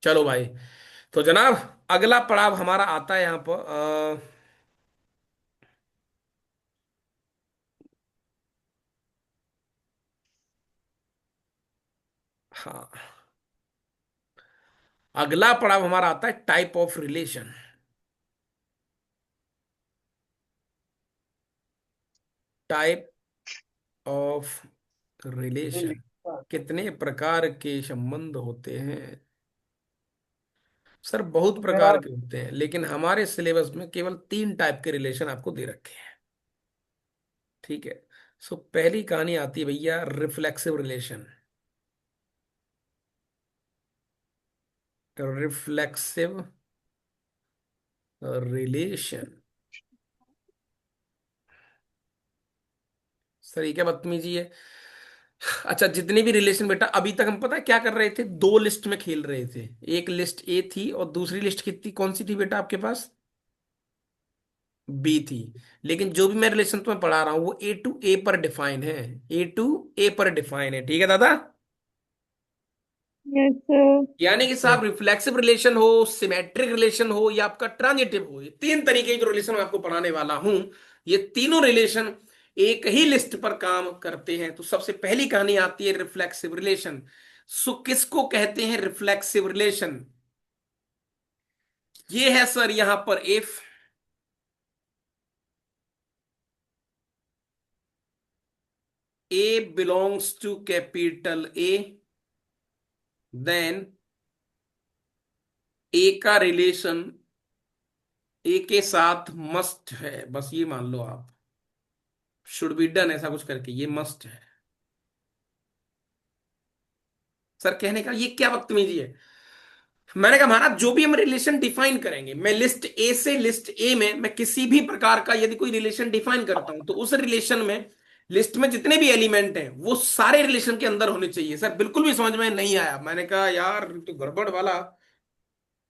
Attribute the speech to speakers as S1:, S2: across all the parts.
S1: चलो भाई। तो जनाब, अगला पड़ाव हमारा आता है यहाँ पर हाँ, अगला पड़ाव हमारा आता है type of relation. Type of relation. कितने प्रकार के संबंध होते हैं? सर बहुत
S2: मेरा
S1: प्रकार के होते हैं, लेकिन हमारे सिलेबस में केवल 3 टाइप के रिलेशन आपको दे रखे हैं। ठीक है। सो पहली कहानी आती है भैया, reflexive relation. Reflexive relation. Sir ये क्या बदतमीजी है? अच्छा, जितने भी रिलेशन बेटा अभी तक हम पता है क्या कर रहे थे, दो लिस्ट में खेल रहे थे। एक लिस्ट ए थी और दूसरी लिस्ट कितनी कौन सी थी बेटा आपके पास? बी थी। लेकिन जो भी मैं रिलेशन तुम्हें पढ़ा रहा हूं वो ए टू ए पर डिफाइन है। ए टू ए पर डिफाइन है, ठीक है दादा।
S2: Yes sir.
S1: यानी कि साहब रिफ्लेक्सिव रिलेशन हो, सिमेट्रिक रिलेशन हो या आपका ट्रांजिटिव हो, ये 3 तरीके की जो रिलेशन मैं आपको पढ़ाने वाला हूं, ये तीनों रिलेशन एक ही लिस्ट पर काम करते हैं। तो सबसे पहली कहानी आती है रिफ्लेक्सिव रिलेशन। सो किसको कहते हैं रिफ्लेक्सिव रिलेशन? ये है सर यहां पर if A belongs to capital A, then A का रिलेशन ए के साथ मस्ट है। बस ये मान लो आप, शुड बी डन ऐसा कुछ करके, ये मस्ट है। सर कहने का ये क्या बदतमीजी है? मैंने कहा महाराज जो भी हम रिलेशन डिफाइन करेंगे, मैं लिस्ट ए से लिस्ट ए में मैं किसी भी प्रकार का यदि कोई रिलेशन डिफाइन करता हूं तो उस रिलेशन में लिस्ट में जितने भी एलिमेंट हैं वो सारे रिलेशन के अंदर होने चाहिए। सर बिल्कुल भी समझ में नहीं आया। मैंने कहा यार तो गड़बड़ वाला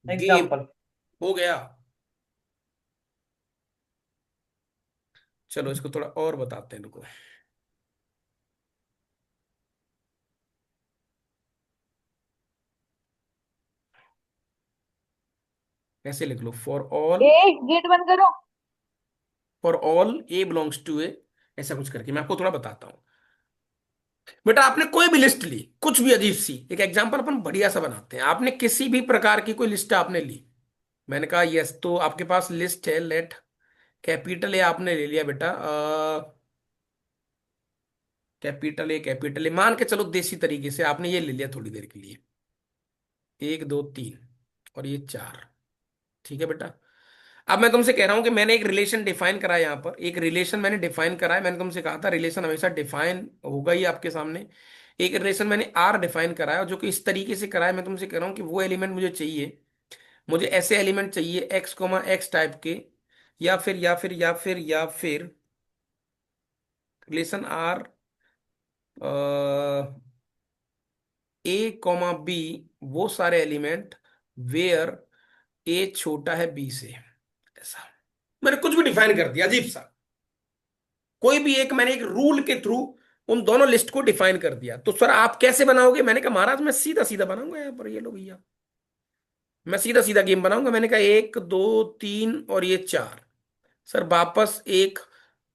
S1: गेम
S2: एग्जाम्पल।
S1: हो गया। चलो इसको थोड़ा और बताते हैं, रुको। ऐसे लिख लो,
S2: ए गेट बंद करो।
S1: For all A belongs to A, ऐसा कुछ करके मैं आपको थोड़ा बताता हूँ। बेटा आपने कोई भी लिस्ट ली, कुछ भी अजीब सी, एक एग्जांपल अपन बढ़िया सा बनाते हैं। आपने किसी भी प्रकार की कोई लिस्ट आपने ली, मैंने कहा यस, तो आपके पास लिस्ट है, लेट कैपिटल ए आपने ले लिया बेटा। कैपिटल ए मान के चलो, देसी तरीके से आपने ये ले लिया थोड़ी देर के लिए, 1 2 3 और ये 4। ठीक है बेटा। अब मैं तुमसे कह रहा हूं कि मैंने एक रिलेशन डिफाइन करा है, यहां पर एक रिलेशन मैंने डिफाइन करा है। मैंने तुमसे कहा था रिलेशन हमेशा डिफाइन होगा ही आपके सामने। एक रिलेशन मैंने आर डिफाइन करा है, और जो कि इस तरीके से करा है, मैं तुमसे कह रहा हूं कि वो एलिमेंट मुझे चाहिए। मुझे ऐसे एलिमेंट चाहिए एक्स टाइप के, या फिर रिलेशन आर A, B, वो सारे एलिमेंट वेयर ए छोटा है बी से। ऐसा मैंने कुछ भी डिफाइन कर दिया अजीब सा, कोई भी एक मैंने एक रूल के थ्रू उन दोनों लिस्ट को डिफाइन कर दिया। तो सर आप कैसे बनाओगे? मैंने कहा महाराज मैं सीधा सीधा बनाऊंगा यहाँ पर, ये लो भैया, मैं सीधा सीधा गेम बनाऊंगा। मैंने कहा 1 2 3 और ये 4। सर वापस एक,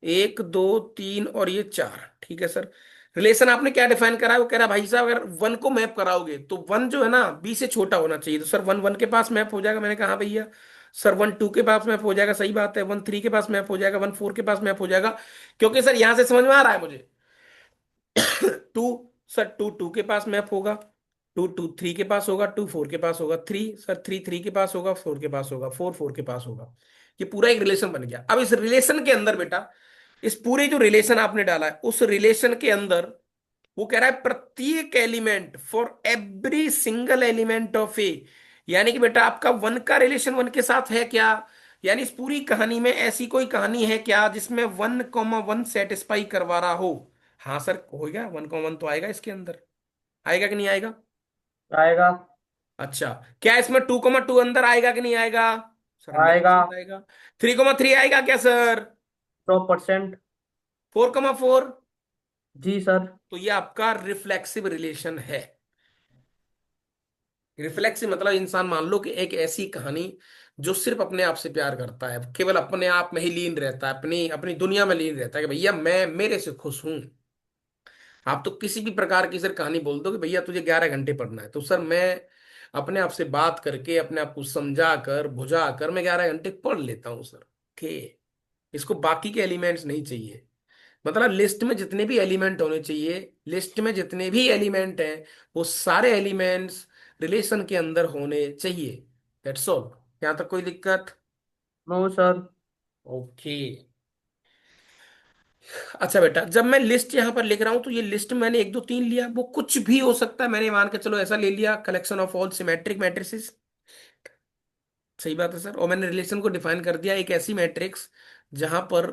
S1: 1 2 3 और ये 4। ठीक है सर। रिलेशन आपने क्या डिफाइन करा है? वो कह रहा है भाई साहब अगर वन को मैप कराओगे तो वन जो है ना बी से छोटा होना चाहिए। तो सर वन वन के पास मैप हो जाएगा। मैंने कहा हाँ भैया। सर वन टू के पास मैप हो जाएगा, सही बात है। वन थ्री के पास मैप हो जाएगा, वन फोर के पास मैप हो जाएगा। क्योंकि सर यहां से समझ में आ रहा है मुझे, टू, सर टू टू के पास मैप होगा, टू टू थ्री के पास होगा, टू फोर के पास होगा, थ्री सर थ्री थ्री के पास होगा, फोर के पास होगा, फोर फोर के पास होगा। ये पूरा एक रिलेशन बन गया। अब इस रिलेशन के अंदर बेटा, इस पूरे जो रिलेशन आपने डाला है उस रिलेशन के अंदर वो कह रहा है प्रत्येक element, for every single element of A. यानी कि बेटा आपका वन का रिलेशन वन के साथ है क्या? यानी इस पूरी कहानी में ऐसी कोई कहानी है क्या जिसमें 1 1 सेटिस्फाई करवा रहा हो? हाँ सर होगा, 1 1 तो आएगा इसके अंदर। आएगा कि नहीं आएगा?
S2: आएगा।
S1: अच्छा, क्या इसमें 2 2 अंदर आएगा कि नहीं आएगा? सर
S2: आएगा।
S1: 100% आएगा। 3 3 आएगा क्या सर?
S2: 100%।
S1: 4 4?
S2: जी सर।
S1: तो ये आपका रिफ्लेक्सिव रिलेशन है। रिफ्लेक्सिव मतलब इंसान, मान लो कि एक ऐसी कहानी जो सिर्फ अपने आप से प्यार करता है, केवल अपने आप में ही लीन रहता है, अपनी अपनी दुनिया में लीन रहता है कि भैया मैं मेरे से खुश हूं। आप तो किसी भी प्रकार की सर कहानी बोल दो कि भैया तुझे 11 घंटे पढ़ना है, तो सर मैं अपने आप से बात करके, अपने आप को समझा कर बुझा कर मैं 11 घंटे पढ़ लेता हूँ सर। के इसको बाकी के एलिमेंट्स नहीं चाहिए। मतलब लिस्ट में जितने भी एलिमेंट होने चाहिए, लिस्ट में जितने भी एलिमेंट हैं, वो सारे एलिमेंट्स रिलेशन के अंदर होने चाहिए। That's all. यहां तक कोई दिक्कत?
S2: No sir.
S1: ओके। अच्छा बेटा, जब मैं लिस्ट यहां पर लिख रहा हूं तो ये लिस्ट मैंने 1 2 3 लिया, वो कुछ भी हो सकता है। मैंने मान के चलो ऐसा ले लिया, collection of all symmetric matrices. सही बात है सर। और मैंने रिलेशन को डिफाइन कर दिया, एक ऐसी मैट्रिक्स जहां पर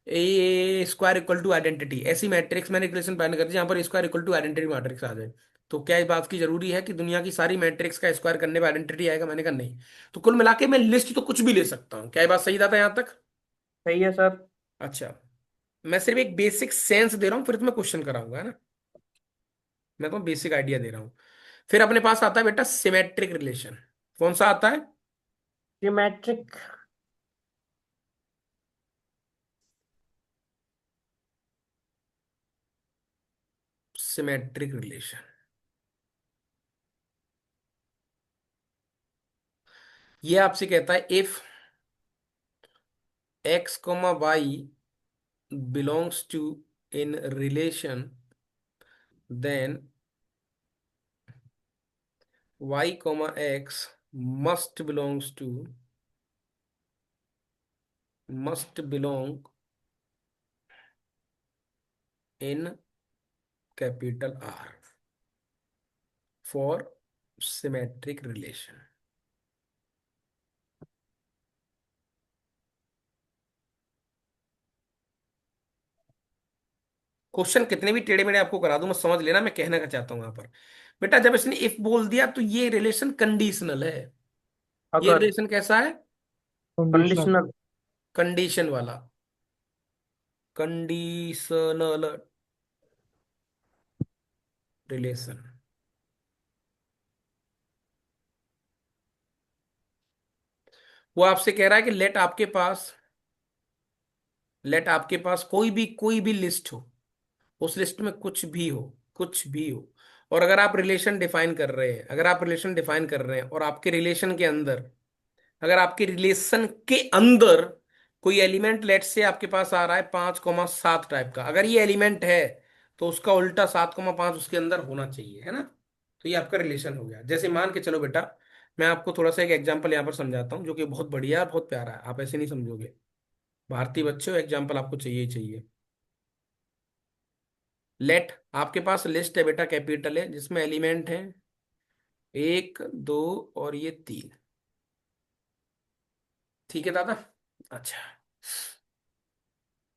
S1: A square equal to identity, ऐसी मैट्रिक्स मैंने रिलेशन डिफाइन कर दी जहां पर A square equal to identity matrix आ जाए। तो क्या इस बात की जरूरी है कि दुनिया की सारी मैट्रिक्स का स्क्वायर करने पर आइडेंटिटी आएगा? मैंने कहा नहीं। तो कुल मिला के मैं लिस्ट तो कुछ भी ले सकता हूँ। क्या ये बात सही था यहां तक?
S2: सही है सर।
S1: अच्छा। मैं सिर्फ एक बेसिक सेंस दे रहा हूँ, फिर तुम्हें क्वेश्चन कराऊंगा, है ना। मैं तो बेसिक आइडिया दे रहा हूँ। फिर अपने पास आता है बेटा सिमेट्रिक रिलेशन। कौन सा आता है?
S2: सिमेट्रिक।
S1: Symmetric relation. ये आपसे कहता है if x comma y belongs to in relation, then y comma x must belongs to, must belong in capital R for symmetric relation. Question कितने भी टेढ़े मेढ़े आपको करा दूं, मैं समझ लेना मैं कहना क्या चाहता हूं यहां पर। बेटा जब इसने इफ बोल दिया तो ये रिलेशन कंडीशनल है। ये
S2: अगर।
S1: रिलेशन कैसा है?
S3: कंडीशनल।
S2: कंडीशनल।
S1: कंडीशन वाला। Conditional relation. वो आपसे कह रहा है कि लेट आपके पास कोई भी लिस्ट हो, उस लिस्ट में कुछ भी हो, कुछ भी हो। और अगर आप रिलेशन डिफाइन कर रहे हैं, अगर आप रिलेशन डिफाइन कर रहे हैं और आपके रिलेशन के अंदर, अगर आपके रिलेशन के अंदर कोई एलिमेंट लेट से आपके पास आ रहा है 5,7 टाइप का, अगर ये एलिमेंट है तो उसका उल्टा 7,5 उसके अंदर होना चाहिए, है ना। तो ये आपका रिलेशन हो गया। जैसे मान के चलो बेटा, मैं आपको थोड़ा सा एक एग्जांपल यहाँ पर समझाता हूँ जो कि बहुत बढ़िया और बहुत प्यारा है, आप ऐसे नहीं समझोगे। भारतीय बच्चों, एग्जाम्पल आपको चाहिए ही चाहिए। लेट आपके पास लिस्ट है बेटा, कैपिटल है, जिसमें एलिमेंट है 1 2 और ये 3। ठीक है दादा। अच्छा।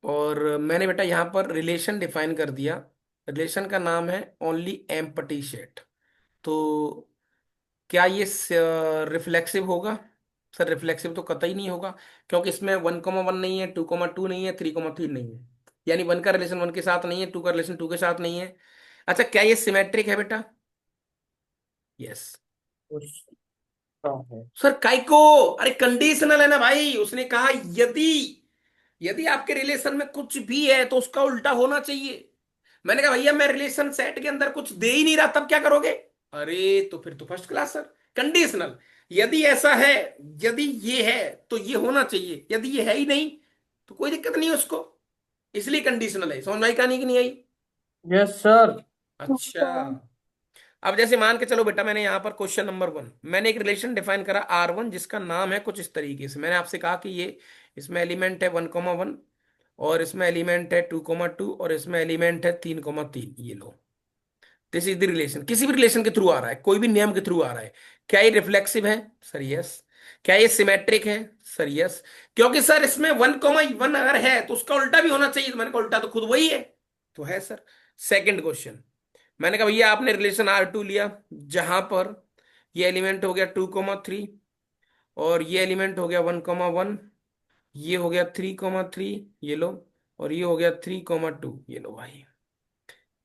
S1: और मैंने बेटा यहाँ पर रिलेशन डिफाइन कर दिया। रिलेशन का नाम है ओनली एम्पटी सेट। तो क्या ये रिफ्लेक्सिव होगा? सर रिफ्लेक्सिव तो कतई नहीं होगा, क्योंकि इसमें 1,1 नहीं है, 2,2 नहीं है, 3,3 नहीं है। यानी 1 का रिलेशन 1 के साथ नहीं है, 2 का रिलेशन 2 के साथ नहीं है। अच्छा, क्या ये सिमेट्रिक है बेटा? यस।
S2: उसका है।
S1: सर काय को? अरे कंडीशनल है ना भाई, उसने कहा यदि, यदि आपके रिलेशन में कुछ भी है तो उसका उल्टा होना चाहिए। मैंने कहा भैया मैं रिलेशन सेट के अंदर कुछ दे ही नहीं रहा, तब क्या करोगे? अरे तो फिर तो फर्स्ट क्लास सर। कंडीशनल, यदि ऐसा है, यदि ये है तो ये होना चाहिए, यदि ये है ही नहीं तो कोई दिक्कत नहीं है उसको। इसलिए कंडीशनल है। समझ में आई कहानी की नहीं आई?
S2: Yes sir.
S1: अच्छा। अब जैसे मान के चलो बेटा, मैंने यहां पर क्वेश्चन नंबर 1, मैंने एक रिलेशन डिफाइन करा R1 जिसका नाम है कुछ इस तरीके से। मैंने आपसे कहा कि ये, इसमें एलिमेंट है 1,1 और इसमें एलिमेंट है 2,2 और इसमें एलिमेंट है 3,3। ये लो, दिस इज द रिलेशन। किसी भी रिलेशन के थ्रू आ रहा है, कोई भी नियम के थ्रू आ रहा है। क्या ये रिफ्लेक्सिव है? Sir yes. क्या ये सिमेट्रिक है? Sir yes. क्योंकि सर इसमें 1,1 अगर है तो उसका उल्टा भी होना चाहिए। तो मैंने कहा उल्टा तो खुद वही है। तो है सर। सेकंड क्वेश्चन, मैंने कहा भैया आपने रिलेशन R2 लिया जहां पर ये एलिमेंट हो गया 2,3 और ये एलिमेंट हो गया 1,1, ये हो गया 3,3, ये लो, और ये हो गया 3,2, ये लो भाई।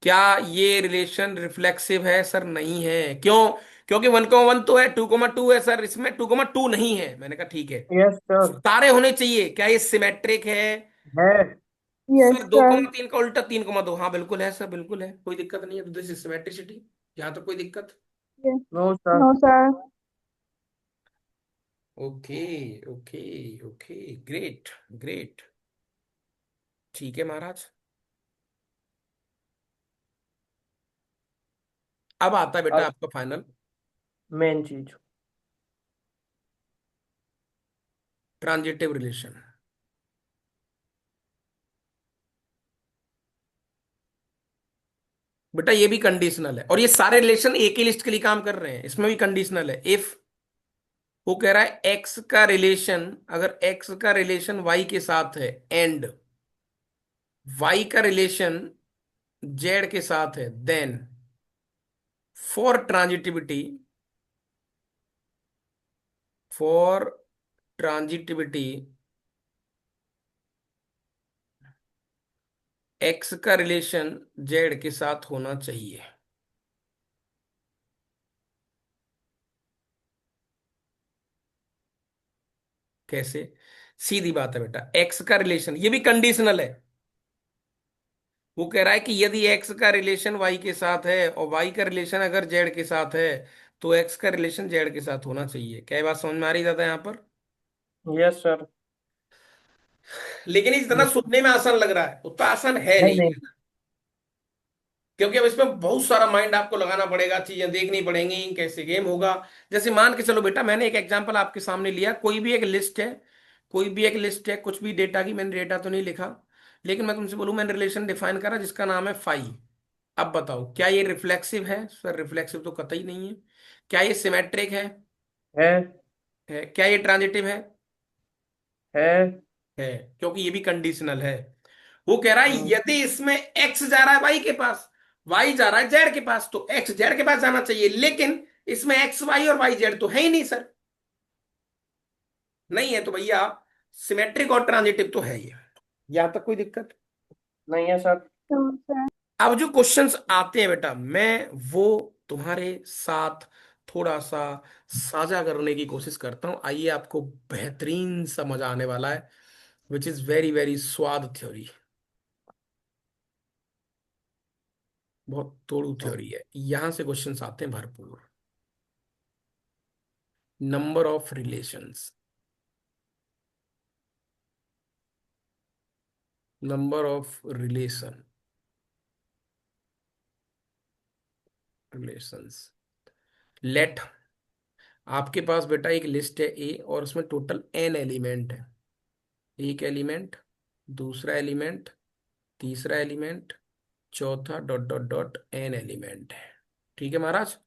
S1: क्या ये रिलेशन रिफ्लेक्सिव है सर? नहीं है। क्यों? क्योंकि 1,1 तो है, 2,2 है सर, इसमें 2,2 नहीं है। मैंने कहा ठीक है,
S2: यस सर।
S1: सारे होने चाहिए। क्या ये सिमेट्रिक है?
S2: है।
S1: सर
S3: यस
S1: दो
S3: सर।
S1: कॉमा तीन का उल्टा 3,2, हाँ बिल्कुल है सर, बिल्कुल है, कोई दिक्कत नहीं है। तो दिस इज सिमेट्रिसिटी, यहाँ तो कोई दिक्कत।
S2: No sir.
S3: No sir.
S1: Okay okay okay, great great. ठीक है महाराज। अब आता है बेटा
S2: अब
S1: आपका फाइनल,
S2: मेन चीज।
S1: Transitive relation. बेटा ये भी कंडीशनल है, और ये सारे रिलेशन एक ही लिस्ट के लिए काम कर रहे हैं, इसमें भी कंडीशनल है। इफ वो कह रहा है एक्स का रिलेशन, अगर एक्स का रिलेशन वाई के साथ है, एंड वाई का रिलेशन जेड के साथ है, then for transitivity, for transitivity x का रिलेशन जेड के साथ होना चाहिए। कैसे? सीधी बात है बेटा, एक्स का रिलेशन, ये भी कंडीशनल है। वो कह रहा है कि यदि एक्स का रिलेशन वाई के साथ है और वाई का रिलेशन अगर जेड के साथ है, तो एक्स का रिलेशन जेड के साथ होना चाहिए। क्या ये बात समझ में आ रही दादा यहाँ पर?
S2: Yes sir.
S1: लेकिन इतना
S2: यस।
S1: सुनने में आसान लग रहा है, उतना आसान है
S2: नहीं
S1: नहीं।
S2: नहीं।
S1: क्योंकि अब इसमें बहुत सारा माइंड आपको लगाना पड़ेगा, चीजें देखनी पड़ेंगी, कैसे गेम होगा। जैसे मान के चलो बेटा, मैंने एक एग्जांपल आपके सामने लिया, कोई भी एक लिस्ट है, कोई भी एक लिस्ट है कुछ भी डेटा की, मैंने डेटा तो नहीं लिखा, लेकिन मैं तुमसे बोलूं मैंने रिलेशन डिफाइन करा जिसका नाम है फाई। अब बताओ क्या ये रिफ्लेक्सिव है? सर रिफ्लेक्सिव तो कतई नहीं है। क्या ये सिमेट्रिक है?
S2: है।
S1: क्या ये ट्रांजिटिव है?
S2: है।
S1: है। क्योंकि ये भी कंडीशनल है। वो कह रहा है
S2: हम्म,
S1: यदि इसमें एक्स जा रहा है वाई के पास, वाई जा रहा है जेड के पास, तो एक्स जेड के पास जाना चाहिए, लेकिन इसमें एक्स वाई और वाई जेड तो है ही नहीं सर। नहीं है तो भैया सिमेट्रिक और ट्रांजिटिव तो है ये, यहां तक कोई दिक्कत?
S2: नहीं है सर।
S3: No sir.
S1: अब जो क्वेश्चंस आते हैं बेटा, मैं वो तुम्हारे साथ थोड़ा सा साझा करने की कोशिश करता हूं। आइए, आपको बेहतरीन सा मजा आने वाला है, विच इज वेरी वेरी स्वाद थ्योरी। बहुत तोड़ू थ्योरी है, यहां से क्वेश्चंस आते हैं भरपूर। Number of relations, number of relations let, आपके पास बेटा एक लिस्ट है ए, और उसमें टोटल एन एलिमेंट है। एक एलिमेंट, दूसरा एलिमेंट, तीसरा एलिमेंट, चौथा dot dot dot an element है। ठीक है महाराज?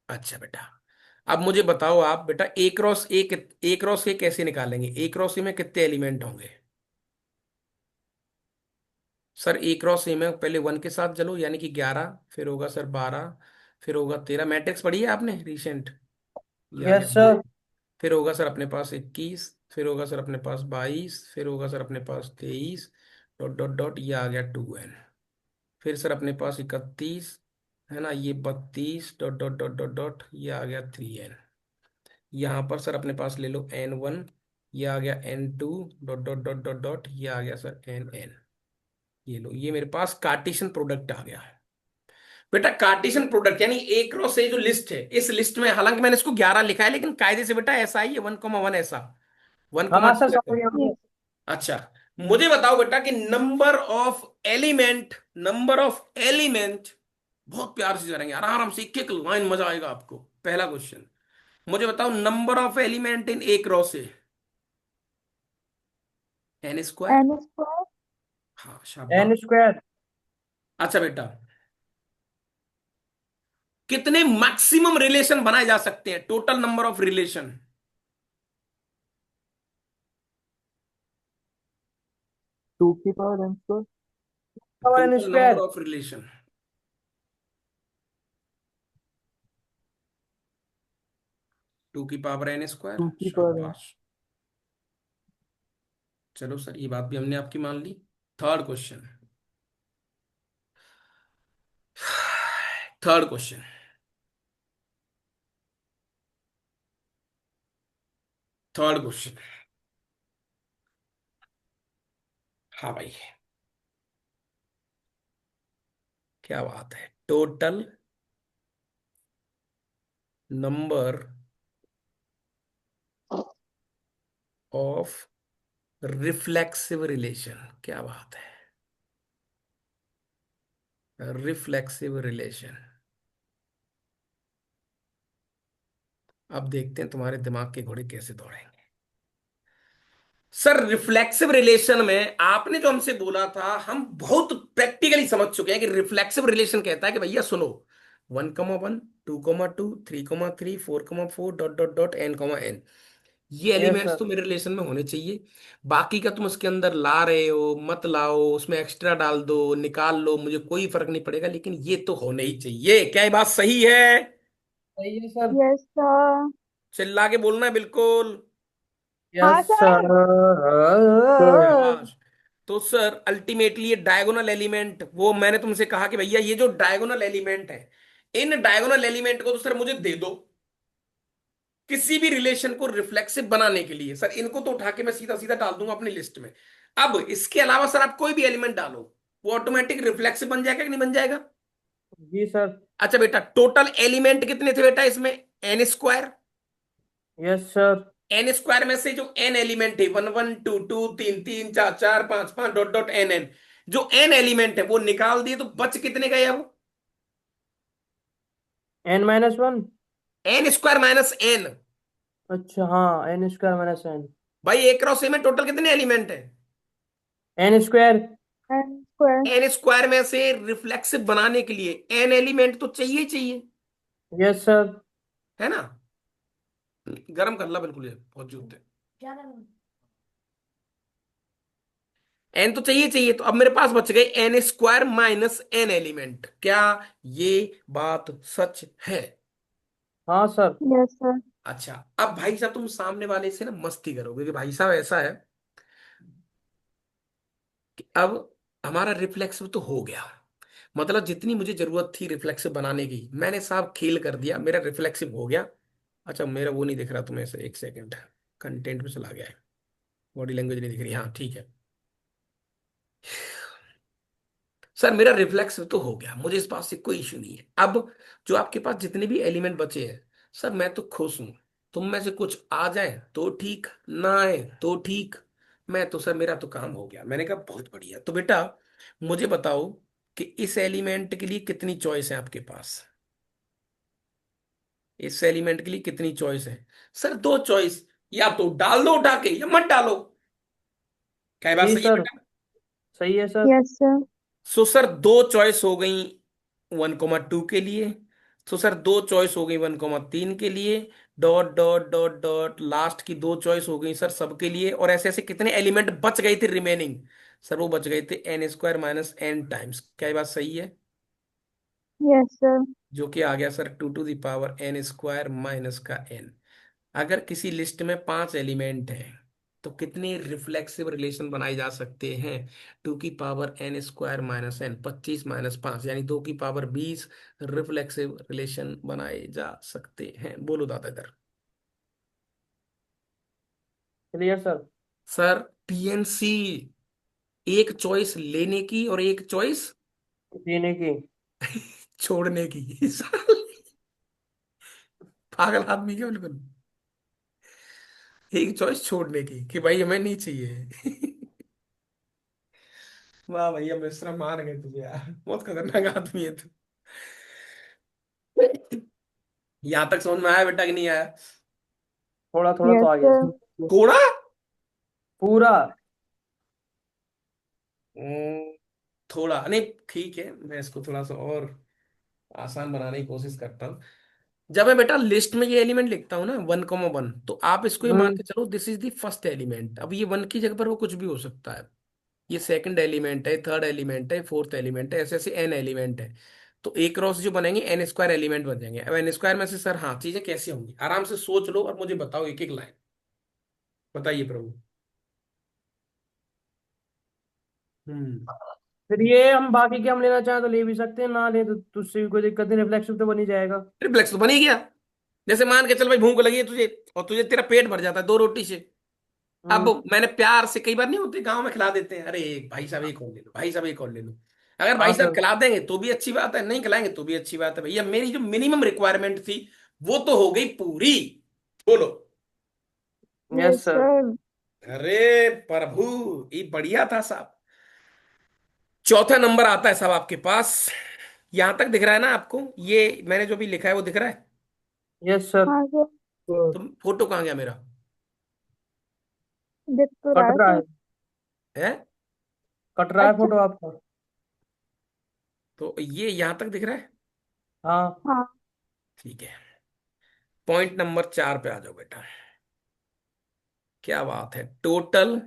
S1: अच्छा बेटा, अब मुझे बताओ आप बेटा, ए क्रॉस ए कैसे निकालेंगे? ए क्रॉस ए में कितने एलिमेंट होंगे? सर ए क्रॉस ए में पहले 1 के साथ चलो, यानी कि 11, फिर होगा सर 12, फिर होगा 13। मैट्रिक्स पढ़ी है आपने रिसेंट? ये आ गया
S2: यस
S1: 2।
S2: सर।
S1: फिर होगा सर अपने पास 21, फिर होगा सर अपने पास 22, फिर होगा सर अपने पास 23, डॉट डॉट डॉट, ये आ गया 2n। फिर सर अपने पास 31, है ना, ये 32, dot dot dot dot dot, ये आ गया 3n। यहाँ पर सर अपने पास ले लो n1, ये आ गया n2, dot dot dot dot dot, ये आ गया सर nn। ये लो, ये मेरे पास कार्टेशियन प्रोडक्ट आ गया। बेटा कार्टेशियन प्रोडक्ट यानी ए क्रॉस ए जो लिस्ट है, इस लिस्ट में हालांकि मैंने इसको 11 लिखा है, लेकिन कायदे से बेटा ऐसा ही है, 1,1 ऐसा, वन
S2: हाँ
S1: कॉमा
S2: हाँ सर,
S1: टू
S2: समझ
S1: ऐसा।
S2: गया मुझे।
S1: अच्छा, मुझे बताओ बेटा कि number of element, number of element, बहुत प्यार से करेंगे, आराम से एक एक लाइन, मजा आएगा आपको। पहला क्वेश्चन, मुझे बताओ number of element in A cross A. N square.
S3: N square.
S1: हाँ शाबाश।
S2: N square.
S1: अच्छा बेटा, कितने मैक्सिमम रिलेशन बनाए जा सकते हैं? टोटल नंबर ऑफ रिलेशन,
S3: 2 की power n square.
S2: Power n
S1: total number
S2: square.
S1: Of relation, 2 की पावर n स्क्वायर।
S3: टू की पावर n।
S1: शाबाश। चलो सर, ये बात भी हमने आपकी मान ली। Third question, third question. Third question. हाँ भाई, क्या बात है। Total number of reflexive relation, क्या बात है। Reflexive relation. अब देखते हैं तुम्हारे दिमाग के घोड़े कैसे दौड़ेंगे। सर रिफ्लेक्सिव रिलेशन में आपने जो हमसे बोला था, हम बहुत प्रैक्टिकली समझ चुके हैं कि रिफ्लेक्सिव रिलेशन कहता है कि भैया सुनो, 1,1, 2,2, 3,3, 4,4, डॉट डॉट डॉट n, ये
S2: यस
S1: एलिमेंट्स
S2: सर।
S1: तो मेरे रिलेशन में होने चाहिए। बाकी का तुम उसके अंदर ला रहे हो मत लाओ, उसमें एक्स्ट्रा डाल दो निकाल लो, मुझे कोई फर्क नहीं पड़ेगा, लेकिन ये तो होने ही चाहिए। क्या ये बात सही है?
S2: सही है सर।
S3: Yes sir.
S1: चिल्ला के बोलना है बिल्कुल।
S3: हाँ
S2: यस
S3: सर।
S2: सर।
S1: शाबाश। तो सर अल्टीमेटली ये डायगोनल एलिमेंट, वो मैंने तुमसे कहा कि भैया ये जो डायगोनल एलिमेंट है, इन डायगोनल एलिमेंट को तो सर मुझे दे दो किसी भी रिलेशन को रिफ्लेक्सिव बनाने के लिए। सर इनको तो उठा के मैं सीधा सीधा डाल दूंगा अपनी लिस्ट में। अब इसके अलावा सर आप कोई भी एलिमेंट डालो, वो ऑटोमेटिक रिफ्लेक्सिव बन जाएगा कि नहीं बन जाएगा?
S2: जी सर।
S1: अच्छा बेटा, टोटल एलिमेंट कितने थे बेटा इसमें? N square.
S2: Yes sir.
S1: N square में से जो एन एलिमेंट है, 1 1 2 2 3 3 4 4 5 5 डॉट डॉट एन एन, जो एन एलिमेंट है वो निकाल दिए तो बच कितने गए अब?
S2: n-1।
S1: N square minus n.
S2: अच्छा हाँ, एन स्क्वायर माइनस एन।
S1: भाई एक क्रॉस ए में टोटल कितने एलिमेंट है?
S2: N square.
S3: N square.
S1: N square में से रिफ्लेक्सिव बनाने के लिए एन एलिमेंट तो चाहिए ही चाहिए,
S2: यस सर।
S1: है ना? गरम कर ला बिल्कुल, ये बहुत जूते। एन तो चाहिए चाहिए, तो अब मेरे पास बच गए n square minus n element. क्या ये बात सच है?
S2: हाँ सर।
S3: Yes sir.
S1: अच्छा, अब भाई साहब तुम सामने वाले से ना मस्ती करोगे कि भाई साहब ऐसा है कि अब हमारा रिफ्लेक्सिव तो हो गया, मतलब जितनी मुझे जरूरत थी रिफ्लेक्सिव बनाने की मैंने साहब खेल कर दिया, मेरा रिफ्लेक्सिव हो गया। अच्छा मेरा वो नहीं दिख रहा तुम्हें से, एक सेकंड, कंटेंट में चला गया है, बॉडी लैंग्वेज नहीं दिख रही, हाँ ठीक है। सर मेरा रिफ्लेक्स तो हो गया, मुझे इस बात से कोई इशू नहीं है। अब जो आपके पास जितने भी एलिमेंट बचे हैं, सर मैं तो खुश हूं। तुम में से कुछ आ जाए तो ठीक, ना आए तो ठीक, मैं तो सर मेरा तो काम हो गया। मैंने कहा बहुत बढ़िया। तो बेटा मुझे बताओ कि इस एलिमेंट के लिए कितनी चॉइस है आपके पास? इस एलिमेंट के लिए कितनी चॉइस है? सर दो चॉइस, या तो डाल दो उठा के या मत डालो। क्या ये बात
S2: जी
S1: सही है
S2: सर।
S1: बेटा?
S2: सही है sir.
S3: Yes sir.
S1: So sir दो चॉइस हो गई 1,2 के लिए, तो सर दो चॉइस हो गई 1,3 के लिए, dot dot dot dot last की दो चॉइस हो गई सर सबके लिए। और ऐसे ऐसे कितने एलिमेंट बच गए थे रिमेनिंग? सर वो बच गए थे n square minus n times. क्या ये बात सही है?
S3: Yes sir.
S1: जो कि आ गया sir 2 to the power n square minus का एन। अगर किसी लिस्ट में 5 एलिमेंट हैं तो कितने रिफ्लेक्सिव रिलेशन बनाए जा सकते हैं? 2 की power n square minus n, 25 - 5 यानी 2 की पावर 20 रिफ्लेक्सिव रिलेशन बनाए जा सकते हैं। बोलो दादा इधर।
S2: Clear sir.
S1: सर पीएनसी, एक चॉइस लेने की और एक चॉइस
S2: जीने की।
S1: छोड़ने की। पागल आदमी क्या बिल्कुल। एक चॉइस छोड़ने की कि भाई हमें नहीं चाहिए। वाह भैया मिश्रा मान गए तुझे यार, बहुत खतरनाक आदमी है तू। यहां तक समझ में आया बेटा कि नहीं आया?
S2: थोड़ा थोड़ा तो
S3: यस
S2: आ गया
S3: सर।
S2: सर।
S1: कोड़ा।
S2: पूरा।
S1: हम्म, थोड़ा नहीं, ठीक है मैं इसको थोड़ा सा और आसान बनाने की कोशिश करता हूँ। जब मैं बेटा लिस्ट में ये एलिमेंट लिखता हूँ ना 1,1, तो आप इसको ये मान
S2: हम्म।
S1: के चलो this is the first element. अब ये वन की जगह पर वो कुछ भी हो सकता है, ये सेकंड एलिमेंट है, थर्ड एलिमेंट है, फोर्थ एलिमेंट है, ऐसे ऐसे एन एलिमेंट है। तो एक क्रॉस जो बनेंगे एन स्क्वायर एलिमेंट बन जाएंगे। अब एन स्क्वायर में से सर हाँ चीजें कैसी होंगी आराम से सोच लो और मुझे बताओ एक एक लाइन। बताइए प्रभु। हम्म।
S2: फिर ये हम बाकी के हम लेना चाहें तो ले भी सकते हैं, ना ले तो तुझसे भी कोई दिक्कत नहीं, रिफ्लेक्सिव तो बन ही जाएगा।
S1: रिफ्लेक्स तो बन ही गया। जैसे मान के चल भाई भूख लगी है तुझे, और तुझे तेरा पेट भर जाता है 2 रोटी से। अब
S2: हम्म।
S1: मैंने प्यार से, कई बार नहीं होते गांव में खिला देते हैं, अरे भाई साहब एक और ले लो, भाई साहब एक और ले लो। अगर भाई
S2: हाँ
S1: साहब
S2: सर।
S1: खिला देंगे तो भी अच्छी बात है, नहीं खिलाएंगे तो भी अच्छी बात है भैया, मेरी जो मिनिमम रिक्वायरमेंट थी वो तो हो गई पूरी। बोलो।
S3: Yes
S2: yes sir.
S3: सर।
S1: अरे प्रभु, ये बढ़िया था साहब। चौथा नंबर आता है साहब आपके पास। यहां तक दिख रहा है ना आपको, ये मैंने जो भी लिखा है वो दिख रहा है?
S2: Yes sir.
S3: हाँ सर।
S1: तुम फोटो कहाँ गया मेरा?
S3: दिख तो रहा
S2: कट
S3: है
S2: रहा
S3: सर।
S2: है।
S1: है?
S2: कट रहा है
S3: अच्छा।
S2: फोटो आपका।
S1: तो ये यहां तक दिख रहा है?
S2: हाँ।
S3: हाँ।
S1: ठीक है। पॉइंट नंबर 4 पे आ जाओ बेटा। क्या बात है, total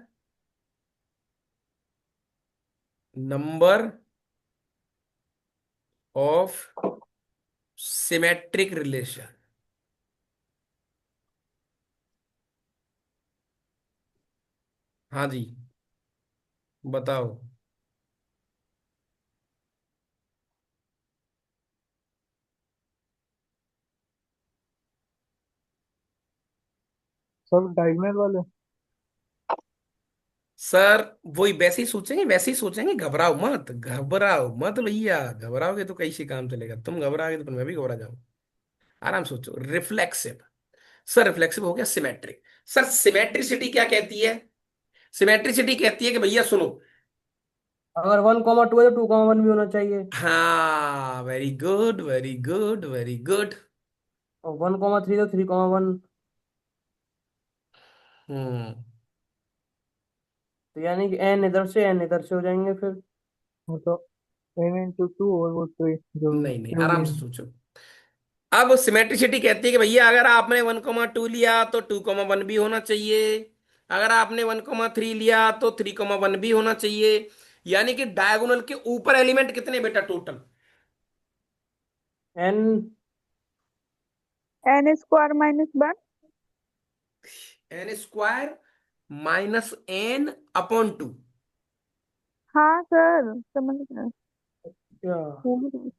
S1: number of symmetric relation. हाँ जी, बताओ।
S4: सब डायगोनल वाले।
S1: सर वही वैसे ही सोचेंगे, वैसे ही सोचेंगे, घबराओ मत, घबराओ मत भैया, घबराओगे तो कैसे काम चलेगा, तुम घबराओगे तो फिर मैं भी घबरा जाऊं। आराम सोचो। रिफ्लेक्सिव। सर रिफ्लेक्सिव हो गया, सिमेट्रिक। सर सिमेट्रिसिटी क्या कहती है? सिमेट्रिसिटी कहती है कि भैया सुनो।
S2: अगर 1,2 है तो 2,1 भी होना चाहिए।
S1: हाँ, very good very good very good.
S2: और 1,3 तो 3,1।
S1: हम्म।
S2: तो यानी कि एन इधर से एन इधर से हो जाएंगे फिर।
S4: मतलब n × 2 और वो 3 जो
S1: नहीं नहीं, आराम से
S4: यूनियन।
S1: सोचो। अब सिमेट्रिसिटी कहती है कि भैया अगर आपने 1,2 लिया तो 2,1 भी होना चाहिए। अगर आपने 1,3 लिया तो 3,1 भी होना चाहिए। यानी कि डायगोनल के ऊपर एलिमेंट कितने बेटा total?
S2: N.
S3: n² - 1।
S1: n² - n/2।
S3: हाँ सर, समझ गए।
S2: क्या?
S3: भूल गई।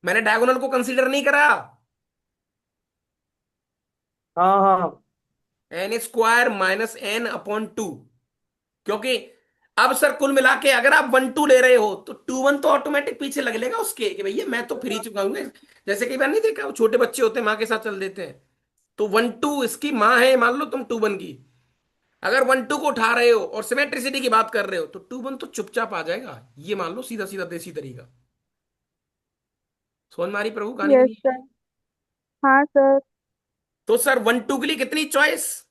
S1: मैंने डायगोनल को कंसीडर नहीं करा।
S2: हाँ हाँ।
S1: n² - n/2। क्योंकि अब सर कुल मिला के अगर आप 1,2 ले रहे हो तो 2,1 तो ऑटोमेटिक पीछे लग लेगा उसके, कि भैया मैं तो फ्री चुका हूं। जैसे कई बार नहीं देखा, वो छोटे बच्चे होते हैं माँ के साथ चल देते हैं, तो 1,2 इसकी माँ है, मान लो तुम 2,1 की। अगर 1,2 को उठा रहे हो और सिमेट्रिसिटी की बात कर रहे हो तो 2,1 तो चुपचाप आ जाएगा, ये मान लो, सीधा सीधा देसी तरीका। सोन मारी प्रभु कहानी की
S3: यस
S1: नहीं
S3: सर।
S1: है?
S3: हाँ सर।
S1: तो सर 1,2 के लिए कितनी चॉइस?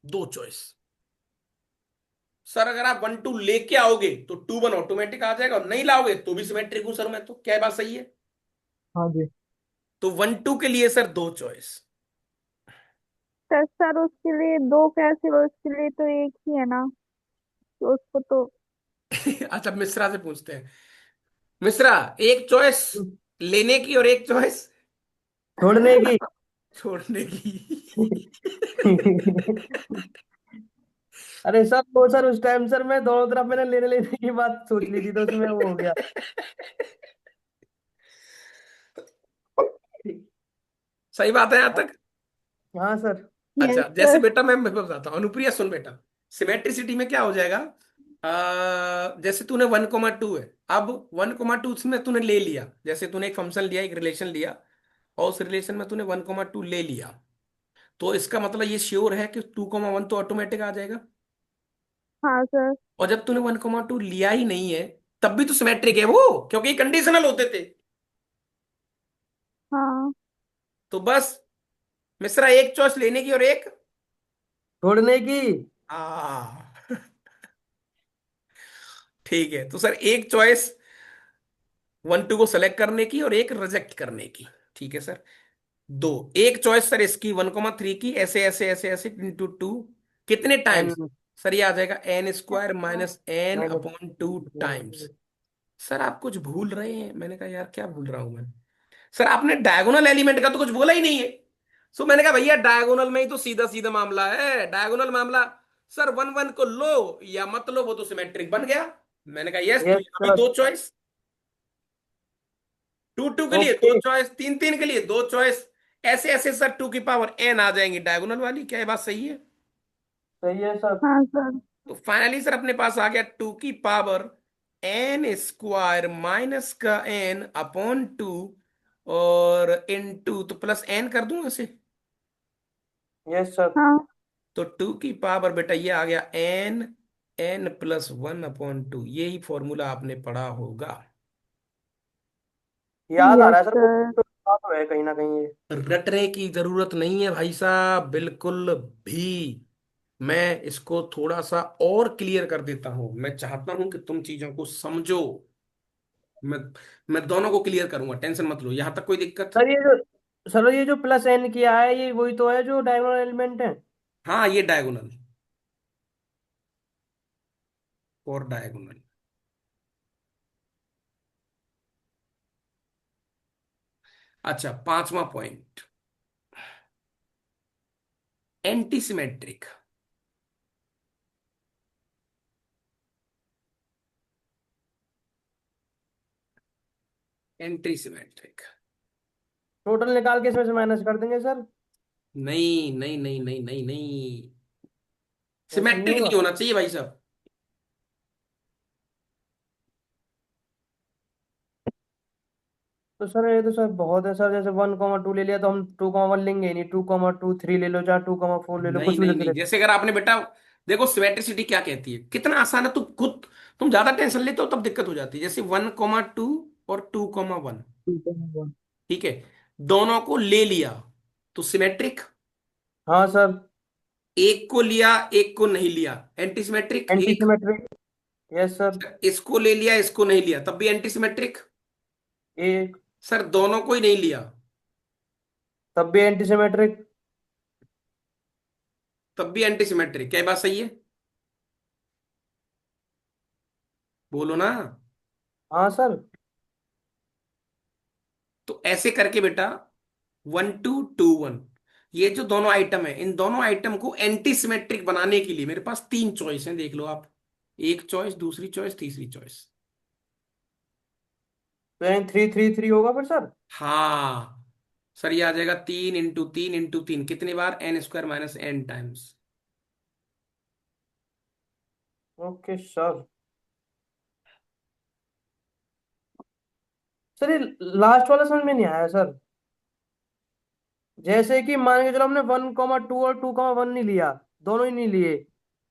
S1: 2 चॉइस। सर अगर आप 1,2 लेके आओगे तो 2,1 ऑटोमेटिक आ जाएगा, और नहीं लाओगे तो भी सिमेट्रिक हूं सर मैं, तो क्या बात सही है?
S4: हाँ जी।
S1: तो 1,2 के लिए सर 2 चॉइस।
S3: सर उसके लिए दो कैसे हो, उसके लिए तो एक ही है ना, तो उसको तो।
S1: अच्छा मिश्रा से पूछते हैं। मिश्रा, एक चॉइस लेने की और एक चॉइस
S2: छोड़ने की।
S1: छोड़ने की।
S2: अरे सर वो सर उस टाइम सर मैं दोनों तरफ मैंने लेने लेने की बात सोच ली थी तो उसमें वो हो गया।
S1: सही बात है यहां तक?
S2: हाँ सर।
S3: यस
S1: अच्छा जैसे
S3: सर।
S1: बेटा मैं बताता हूँ, अनुप्रिया सुन बेटा। सिमेट्रिसिटी में क्या हो जाएगा? जैसे तूने 1,2 है, अब 1,2 में तूने ले लिया, जैसे तूने एक फंक्शन लिया, एक रिलेशन लिया, और उस रिलेशन में तूने 1,2 ले लिया, तो इसका मतलब ये श्योर है कि 2,1 तो ऑटोमेटिक आ जाएगा।
S3: हाँ सर।
S1: और जब तूने 1,2 लिया ही नहीं है तब भी तो सिमेट्रिक है वो, क्योंकि कंडीशनल होते थे।
S3: हाँ।
S1: तो बस मिश्रा, एक चॉइस लेने की और एक
S2: छोड़ने की।
S1: आ ठीक है, तो सर एक चॉइस 1,2 को सेलेक्ट करने की और एक रिजेक्ट करने की। ठीक है सर। दो, एक चॉइस सर इसकी 1,3 की, ऐसे ऐसे ऐसे ऐसे इंटू 2, कितने
S2: एन।
S1: टाइम्स? सर ये आ जाएगा n² - n/2 times.
S2: Minus.
S1: Sir आप कुछ भूल रहे हैं। मैंने कहा यार क्या भूल रहा हूं मैं? सर आपने डायगोनल एलिमेंट का तो कुछ बोला ही नहीं है। सो मैंने कहा भैया डायगोनल में ही तो सीधा सीधा मामला है, डायगोनल मामला सर 1 1 को लो या मत लो, वो तो सिमेट्रिक बन गया। मैंने कहा यस, तो
S2: यस
S1: यहाँ भी
S2: सर।
S1: दो चॉइस, 2 2 के लिए दो
S2: ओके।
S1: चॉइस, 3 3 के लिए दो चॉइस। ऐसे ऐसे सर टू की पावर एन आ जाएंगी डायगोनल वाली। क्या ये बात सही है?
S2: सही है सर।
S3: हाँ सर।
S1: तो फाइनली सर अपने पास आ गया 2 की पावर n² माइनस का n अपॉन 2 और इन टू, तो प्लस n कर दूंगा इसे।
S2: Yes sir.
S3: हाँ।
S1: तो 2 की पावर बेटा ये आ गया n+1/2। यही फॉर्मूला आपने पढ़ा होगा।
S2: याद आ
S3: यस
S2: रहा है सर,
S3: सर।
S2: कुछ तो बात है कहीं ना कहीं ये।
S1: रटने की जरूरत नहीं है भाई साहब, बिल्कुल भी। मैं इसको थोड़ा सा और क्लियर कर देता हूं। मैं चाहता हूं कि तुम चीजों को समझो। मैं मैं दोनों को क्लियर करूंगा, टेंशन मत लो। यहां तक कोई दिक्कत?
S2: सर ये जो प्लस एन किया है, ये वही तो है जो डायगोनल एलिमेंट है।
S1: हाँ, ये डायगोनल और डायगोनल। अच्छा, पांचवा point, anti symmetric. Anti symmetric.
S2: Total निकाल के इसमें से माइनस कर देंगे सर।
S1: नहीं नहीं नहीं नहीं नहीं नहीं,
S2: ऐसे नहीं
S1: सिमेट्रिक
S2: होगा?
S1: नहीं होना चाहिए भाई साहब।
S2: तो सर ये तो सर बहुत है सर, जैसे 1,2 ले लिया तो हम 2,1 लेंगे ही नहीं, 2,2 3 ले लो, चाहे 2,4 ले लो,
S1: नहीं
S2: कुछ भी
S1: नहीं
S2: लेके
S1: नहीं,
S2: ले।
S1: जैसे अगर आपने बेटा, देखो सिमेट्रिसिटी क्या कहती है, कितना आसान है। तुम खुद, तुम ज्यादा टेंशन लेते हो तब दिक्कत हो जाती है। जैसे 1,2 और 2,1,
S4: 2,1.
S1: ठीक है, दोनों को ले लिया तो सिमेट्रिक।
S2: हाँ सर।
S1: एक को लिया, एक को नहीं लिया, एंटी सिमेट्रिक।
S2: एंटी
S1: एक,
S2: सिमेट्रिक। Yes sir.
S1: इसको ले लिया, इसको नहीं लिया, तब भी एंटी सिमेट्रिक।
S2: एक।
S1: सर दोनों को ही नहीं लिया,
S2: तब भी एंटी सिमेट्रिक।
S1: तब भी एंटी सिमेट्रिक। क्या ये बात सही है? बोलो ना।
S2: हाँ सर।
S1: तो ऐसे करके बेटा 1 2 2 1, ये जो दोनों आइटम है, इन दोनों आइटम को एंटी सिमेट्रिक बनाने के लिए मेरे पास तीन चॉइस हैं, देख लो आप। एक चॉइस, दूसरी चॉइस, तीसरी चॉइस।
S2: तो यानी 3 3 3 होगा फिर सर।
S1: हाँ सर, ये आ जाएगा 3 × 3 × 3, कितनी बार? n² - n times.
S2: Okay sir. Sir ये लास्ट वाला समझ में नहीं आया सर। जैसे कि मान के चलो हमने 1,2 और 2,1 नहीं लिया, दोनों ही नहीं लिए,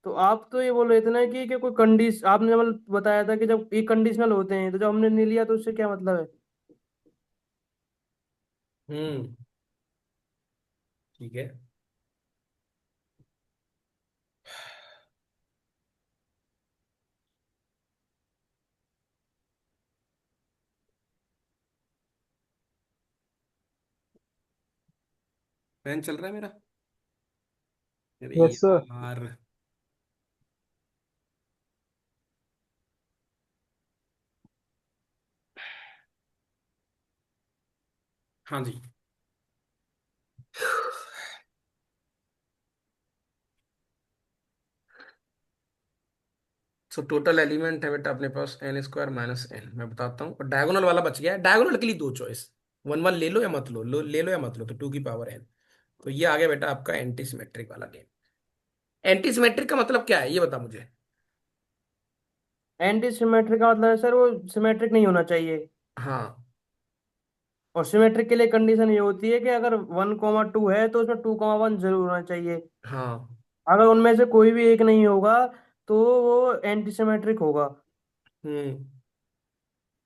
S2: तो आप तो ये बोल रहे थे ना कि कोई कंडीशन आपने जब बताया था कि जब एक कंडीशनल होते हैं, तो जब हमने नहीं लिया तो उससे क्या मतलब है?
S1: हम्म, ठीक है। पेन चल रहा है मेरा? अरे
S4: Yes, sir.
S1: यार। हाँ जी। सो टोटल एलिमेंट है बेटा अपने पास n² - n। मैं बताता हूँ, और डायगोनल वाला बच गया है। डायगोनल के लिए दो चॉइस, 1 1 ले लो या मत ले लो या मत लो, तो 2 की पावर n। तो ये आ गया बेटा आपका एंटी सिमेट्रिक वाला गेम। एंटी सिमेट्रिक का मतलब क्या है ये बता मुझे।
S2: एंटी सिमेट्रिक का मतलब है सर वो सिमेट्रिक नहीं होना चाहिए।
S1: हाँ
S2: और सिमेट्रिक के लिए कंडीशन ये होती है कि अगर 1,2 है तो उसमें 2,1 जरूर होना चाहिए।
S1: हाँ।
S2: अगर उनमें से कोई भी एक नहीं होगा तो वो एंटी सिमेट्रिक होगा।
S1: हम्म,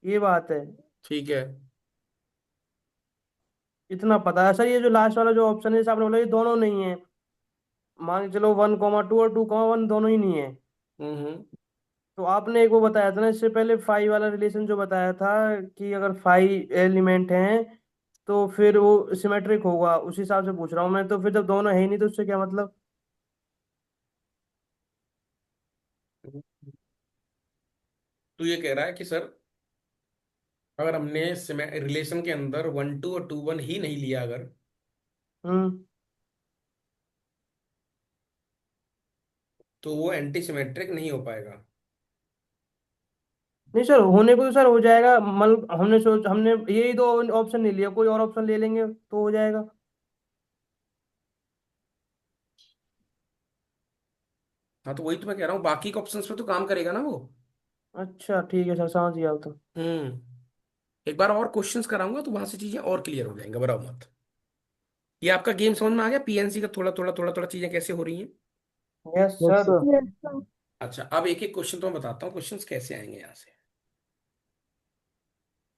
S2: ये बात है।
S1: ठीक है।
S2: इतना पता है सर। ये जो लास्ट वाला जो ऑप्शन है जैसे आपने बोला ये दोनों नहीं है, मान के चलो 1,2 और 2,1 दोनों ही नहीं है।
S1: हम्म।
S2: तो आपने एक वो बताया था ना इससे पहले, फाइव वाला रिलेशन जो बताया था कि अगर फाइव एलिमेंट हैं तो फिर वो सिमेट्रिक होगा, उस हिसाब से पूछ रहा हूँ मैं। तो फिर जब दोनों है ही नहीं तो उससे क्या मतलब?
S1: तू ये कह रहा है कि सर अगर हमने रिलेशन के अंदर 1 2 और 2 1 ही नहीं लिया अगर,
S2: हम्म।
S1: तो वो एंटी सिमेट्रिक नहीं हो पाएगा।
S2: नहीं सर, होने को तो सर हो जाएगा, मतलब हमने यही दो ऑप्शन नहीं लिया, कोई और ऑप्शन ले लेंगे तो हो जाएगा।
S1: हाँ तो वही तो मैं कह रहा हूँ, बाकी के ऑप्शंस पे तो काम करेगा ना वो।
S2: अच्छा ठीक है सर, समझ गया अब तो।
S1: एक बार और क्वेश्चंस कराऊंगा तो वहां से चीजें और क्लियर हो जाएंगे, घबराओ मत। ये आपका गेम समझ में आ गया, पीएनसी का थोड़ा थोड़ा थोड़ा थोड़ा चीजें कैसे हो रही हैं।
S2: Yes
S4: yes
S2: sir.
S4: Sir.
S3: Yes sir.
S1: अच्छा अब एक एक क्वेश्चन तो मैं बताता हूँ, क्वेश्चंस कैसे आएंगे यहाँ से।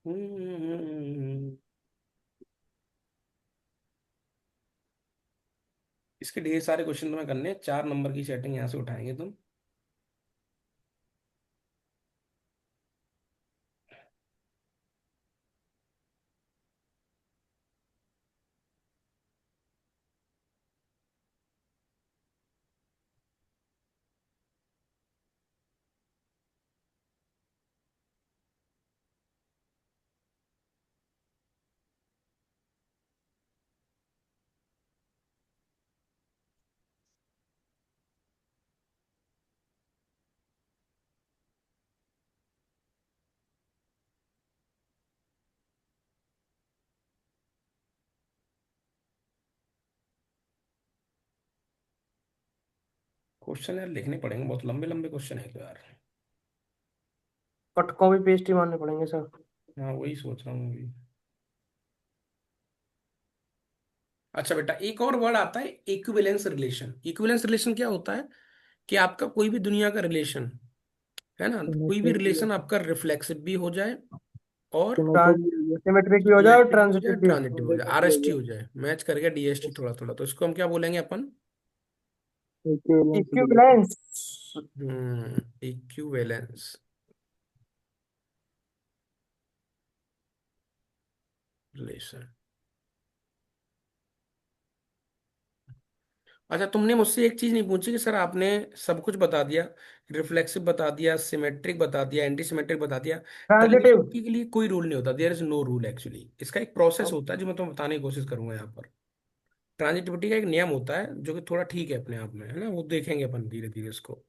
S1: हम्म, इसके ढेर सारे क्वेश्चन तुम्हें करने हैं, 4 नंबर की सेटिंग यहाँ से उठाएंगे तुम। क्वेश्चन यार लिखने पड़ेंगे, बहुत लंबे लंबे क्वेश्चन है तो यार।
S2: कट कॉपी पेस्ट ही मारने पड़ेंगे सर।
S1: हाँ वही सोच रहा हूँ अभी। अच्छा बेटा, एक और वर्ड आता है इक्विवेलेंस रिलेशन। इक्विवेलेंस रिलेशन क्या होता है कि आपका कोई भी दुनिया का रिलेशन है ना, कोई भी
S4: सिमेट्रिक
S1: रिलेशन आपका रिफ्लेक्सिव भी हो जाए और
S4: सिमेट्रिक
S2: सिमेट्रिक भी हो जाए और
S1: सिमेट्रिक भी हो जाए,
S2: ट्रांजिटिव भी।
S1: ट्रांजिटिव हो जाए, आरएसटी हो जाए, मैच करके डीएसटी थोड़ा थोड़ा, तो इसको हम क्या बोलेंगे अपन।
S4: Equivalence relation.
S2: Equivalence.
S1: Equivalence relation. अच्छा तुमने मुझसे एक चीज नहीं पूछी कि सर आपने सब कुछ बता दिया, रिफ्लेक्सिव बता दिया, सिमेट्रिक बता दिया, एंटी सिमेट्रिक बता दिया,
S2: ट्रांजिटिव।
S1: ट्रांजिटिविटी के लिए कोई रूल नहीं होता, there is no rule actually. इसका एक प्रोसेस होता है जो मैं तुम्हें बताने की कोशिश करूंगा यहाँ पर। ट्रांजिटिविटी का एक नियम होता है जो कि थोड़ा ठीक है अपने आप में, है ना, वो देखेंगे अपन धीरे धीरे इसको।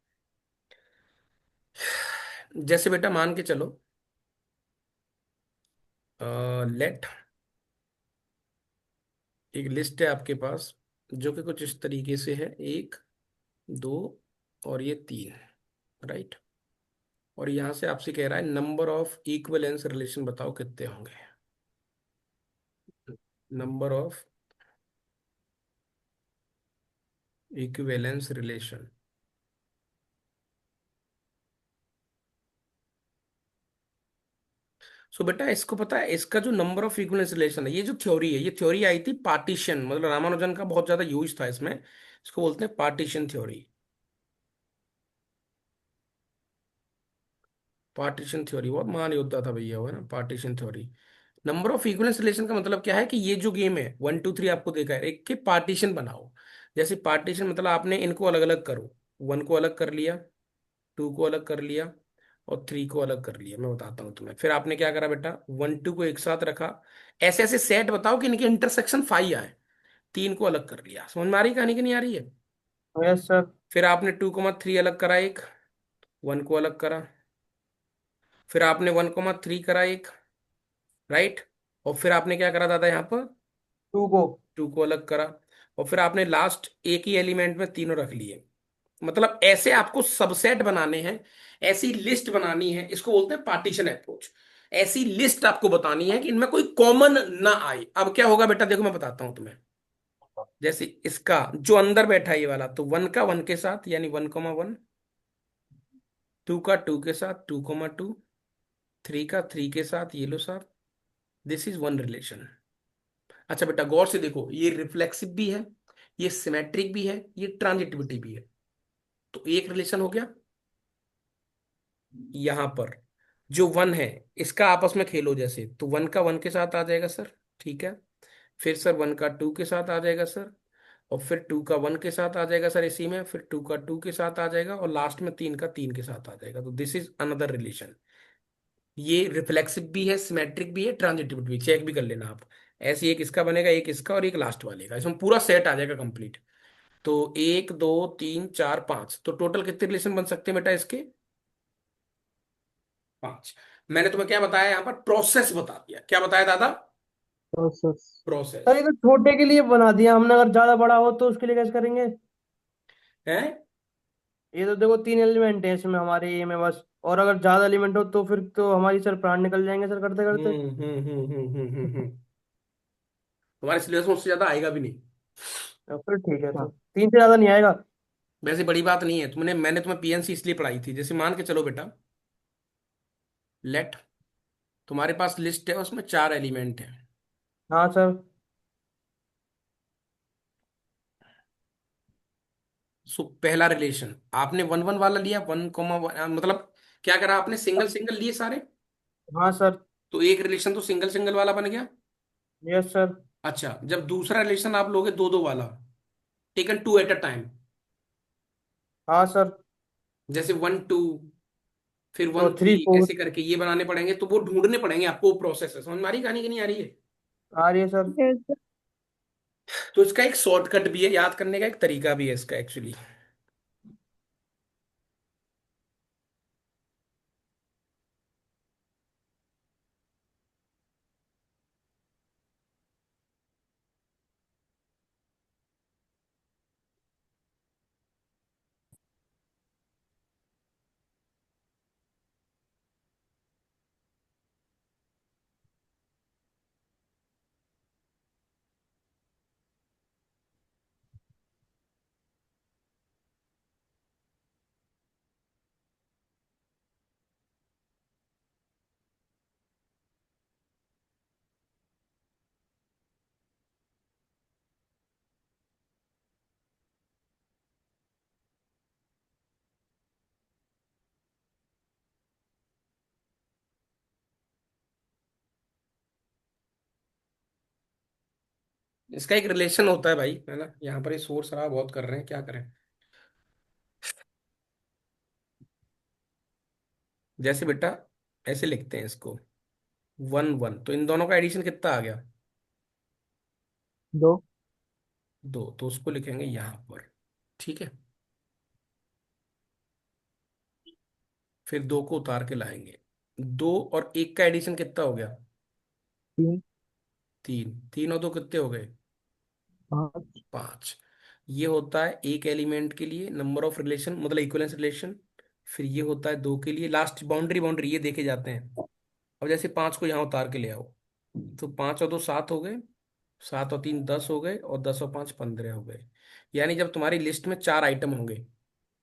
S1: जैसे बेटा मान के चलो, लेट एक लिस्ट है आपके पास जो कि कुछ इस तरीके से है, 1 2 और ये 3, राइट। और यहां से आपसे कह रहा है नंबर ऑफ इक्विवेलेंस रिलेशन बताओ कितने होंगे। Number of equivalence relation. So बेटा इसको पता है, इसका जो नंबर ऑफ इक्विवेलेंस रिलेशन है, ये जो थ्योरी है, ये थ्योरी आई थी पार्टीशन, मतलब रामानुजन का बहुत ज्यादा यूज था इसमें। इसको बोलते हैं पार्टीशन थ्योरी। पार्टीशन थ्योरी बहुत महान योद्धा था भैया वो, है ना, partition theory. Number of equivalence relation का मतलब क्या है कि ये जो गेम है 1 2 3 आपको देखा है, एक के पार्टीशन बनाओ। जैसे पार्टीशन मतलब आपने इनको अलग अलग करो, 1 को अलग कर लिया, 2 को अलग कर लिया और 3 को अलग कर लिया। मैं बताता हूँ तुम्हें, फिर आपने क्या करा बेटा, 1 2 को एक साथ रखा। ऐसे ऐसे सेट बताओ कि इनके इंटरसेक्शन 5 आए। 3 को अलग कर लिया, समझ में आ रही है कहानी की नहीं आ रही है।
S2: Yes sir.
S1: फिर आपने 2 3 अलग करा एक, 1 को अलग करा। फिर आपने 1 3 करा एक, राइट। और फिर आपने क्या करा दादा यहाँ पर,
S2: टू को।
S1: 2 को अलग करा। और फिर आपने लास्ट एक ही एलिमेंट में तीनों रख लिए। मतलब ऐसे आपको सबसेट बनाने हैं, ऐसी लिस्ट बनानी है, इसको बोलते हैं पार्टीशन अप्रोच। ऐसी लिस्ट आपको बतानी है कि इनमें कोई कॉमन ना आए। अब क्या होगा बेटा, देखो मैं बताता हूं तुम्हें। जैसे इसका जो अंदर बैठा है ये वाला, तो 1 का 1 के साथ यानी 1 1, 2 का 2 के साथ 2 2, 3 का 3 के साथ, ये लो साहब, दिस इज वन रिलेशन। अच्छा बेटा गौर से देखो, ये रिफ्लेक्सिव भी है, ये सिमेट्रिक भी है, ये ट्रांजिटिविटी भी है। तो एक रिलेशन हो गया। यहां पर जो 1 है, इसका आपस में खेलो जैसे, तो 1 का 1 के साथ आ जाएगा सर, ठीक है। फिर सर 1 का 2 के साथ आ जाएगा सर, और फिर 2 का 1 के साथ आ जाएगा सर इसी में, फिर 2 का 2 के साथ आ जाएगा, और लास्ट में 3 का 3 के साथ आ जाएगा। तो दिस इज अनदर रिलेशन। ये रिफ्लेक्सिव भी है, सिमेट्रिक भी है, ट्रांजिटिव भी, चेक भी कर लेना आप। ऐसे एक इसका बनेगा, एक इसका, और एक लास्ट वाले का, इसमें पूरा सेट आ जाएगा कंप्लीट। तो 1 2 3 4 5, तो टोटल कितने रिलेशन बन सकते हैं बेटा इसके? 5। मैंने तुम्हें क्या बताया यहाँ पर? प्रोसेस बता दिया। क्या बताया दादा?
S4: प्रोसेस।
S2: सर
S1: प्रोसेस
S2: ये तो छोटे के लिए बना दिया हमने, अगर ज्यादा बड़ा हो तो उसके लिए कैसे करेंगे?
S1: है।
S2: ये तो देखो 3 एलिमेंट है इसमें हमारे ये में बस, और अगर ज्यादा एलिमेंट हो तो फिर तो हमारी सर प्राण निकल जाएंगे सर करते करते।
S1: तुम्हारे सिलेबस में उससे ज्यादा आएगा भी नहीं।
S2: तो फिर ठीक है सर,
S4: हाँ।
S2: 3 से ज्यादा नहीं आएगा।
S1: वैसे बड़ी बात नहीं है। मैंने तुम्हें पीएनसी इसलिए पढ़ाई थी, जैसे मान के चलो बेटा, लेट तुम्हारे पास लिस्ट है, उसमें 4 एलिमेंट है।
S2: हाँ सर।
S1: सो पहला रिलेशन आपने 1 1 वाला लिया, 1 मतलब क्या करा आपने? सिंगल सिंगल लिए सारे।
S2: हाँ सर।
S1: तो एक रिलेशन तो सिंगल सिंगल वाला बन गया।
S2: Yes sir.
S1: अच्छा, जब दूसरा रिलेशन आप लोगे दो दो वाला, टेकन 2 at a टाइम,
S2: हाँ सर।
S1: जैसे 1 2, फिर वन
S2: और
S1: थ्री
S2: 3 4।
S1: ऐसे करके ये बनाने पड़ेंगे, तो वो ढूंढने पड़ेंगे आपको। प्रोसेस है, समझ में आ रही कहानी कि नहीं आ रही है?
S2: आ रही है सर।
S3: yes,
S1: तो इसका एक शॉर्टकट भी है, याद करने का एक तरीका भी है इसका एक्चुअली। इसका एक रिलेशन होता है भाई, है ना? यहाँ पर ये शोर शराबा बहुत कर रहे हैं, क्या करें? जैसे बेटा ऐसे लिखते हैं इसको, 1 1, तो इन दोनों का एडिशन कितना आ गया?
S4: 2।
S1: 2, तो उसको लिखेंगे यहाँ पर। ठीक है, फिर 2 को उतार के लाएंगे। 2 और 1 का एडिशन कितना हो गया?
S4: 3।
S1: 3। 3 और 2 कितने हो गए?
S4: 5।
S1: 5। ये होता है एक एलिमेंट के लिए नंबर ऑफ रिलेशन, मतलब इक्विवेलेंस रिलेशन। फिर ये होता है 2 के लिए लास्ट बाउंड्री, बाउंड्री ये देखे जाते हैं। अब जैसे 5 को यहाँ उतार के ले आओ, तो 5 और 2 7 हो गए, 7 और 3 10 हो गए, और 10 और 5 15 हो गए। यानी जब तुम्हारी लिस्ट में 4 आइटम होंगे,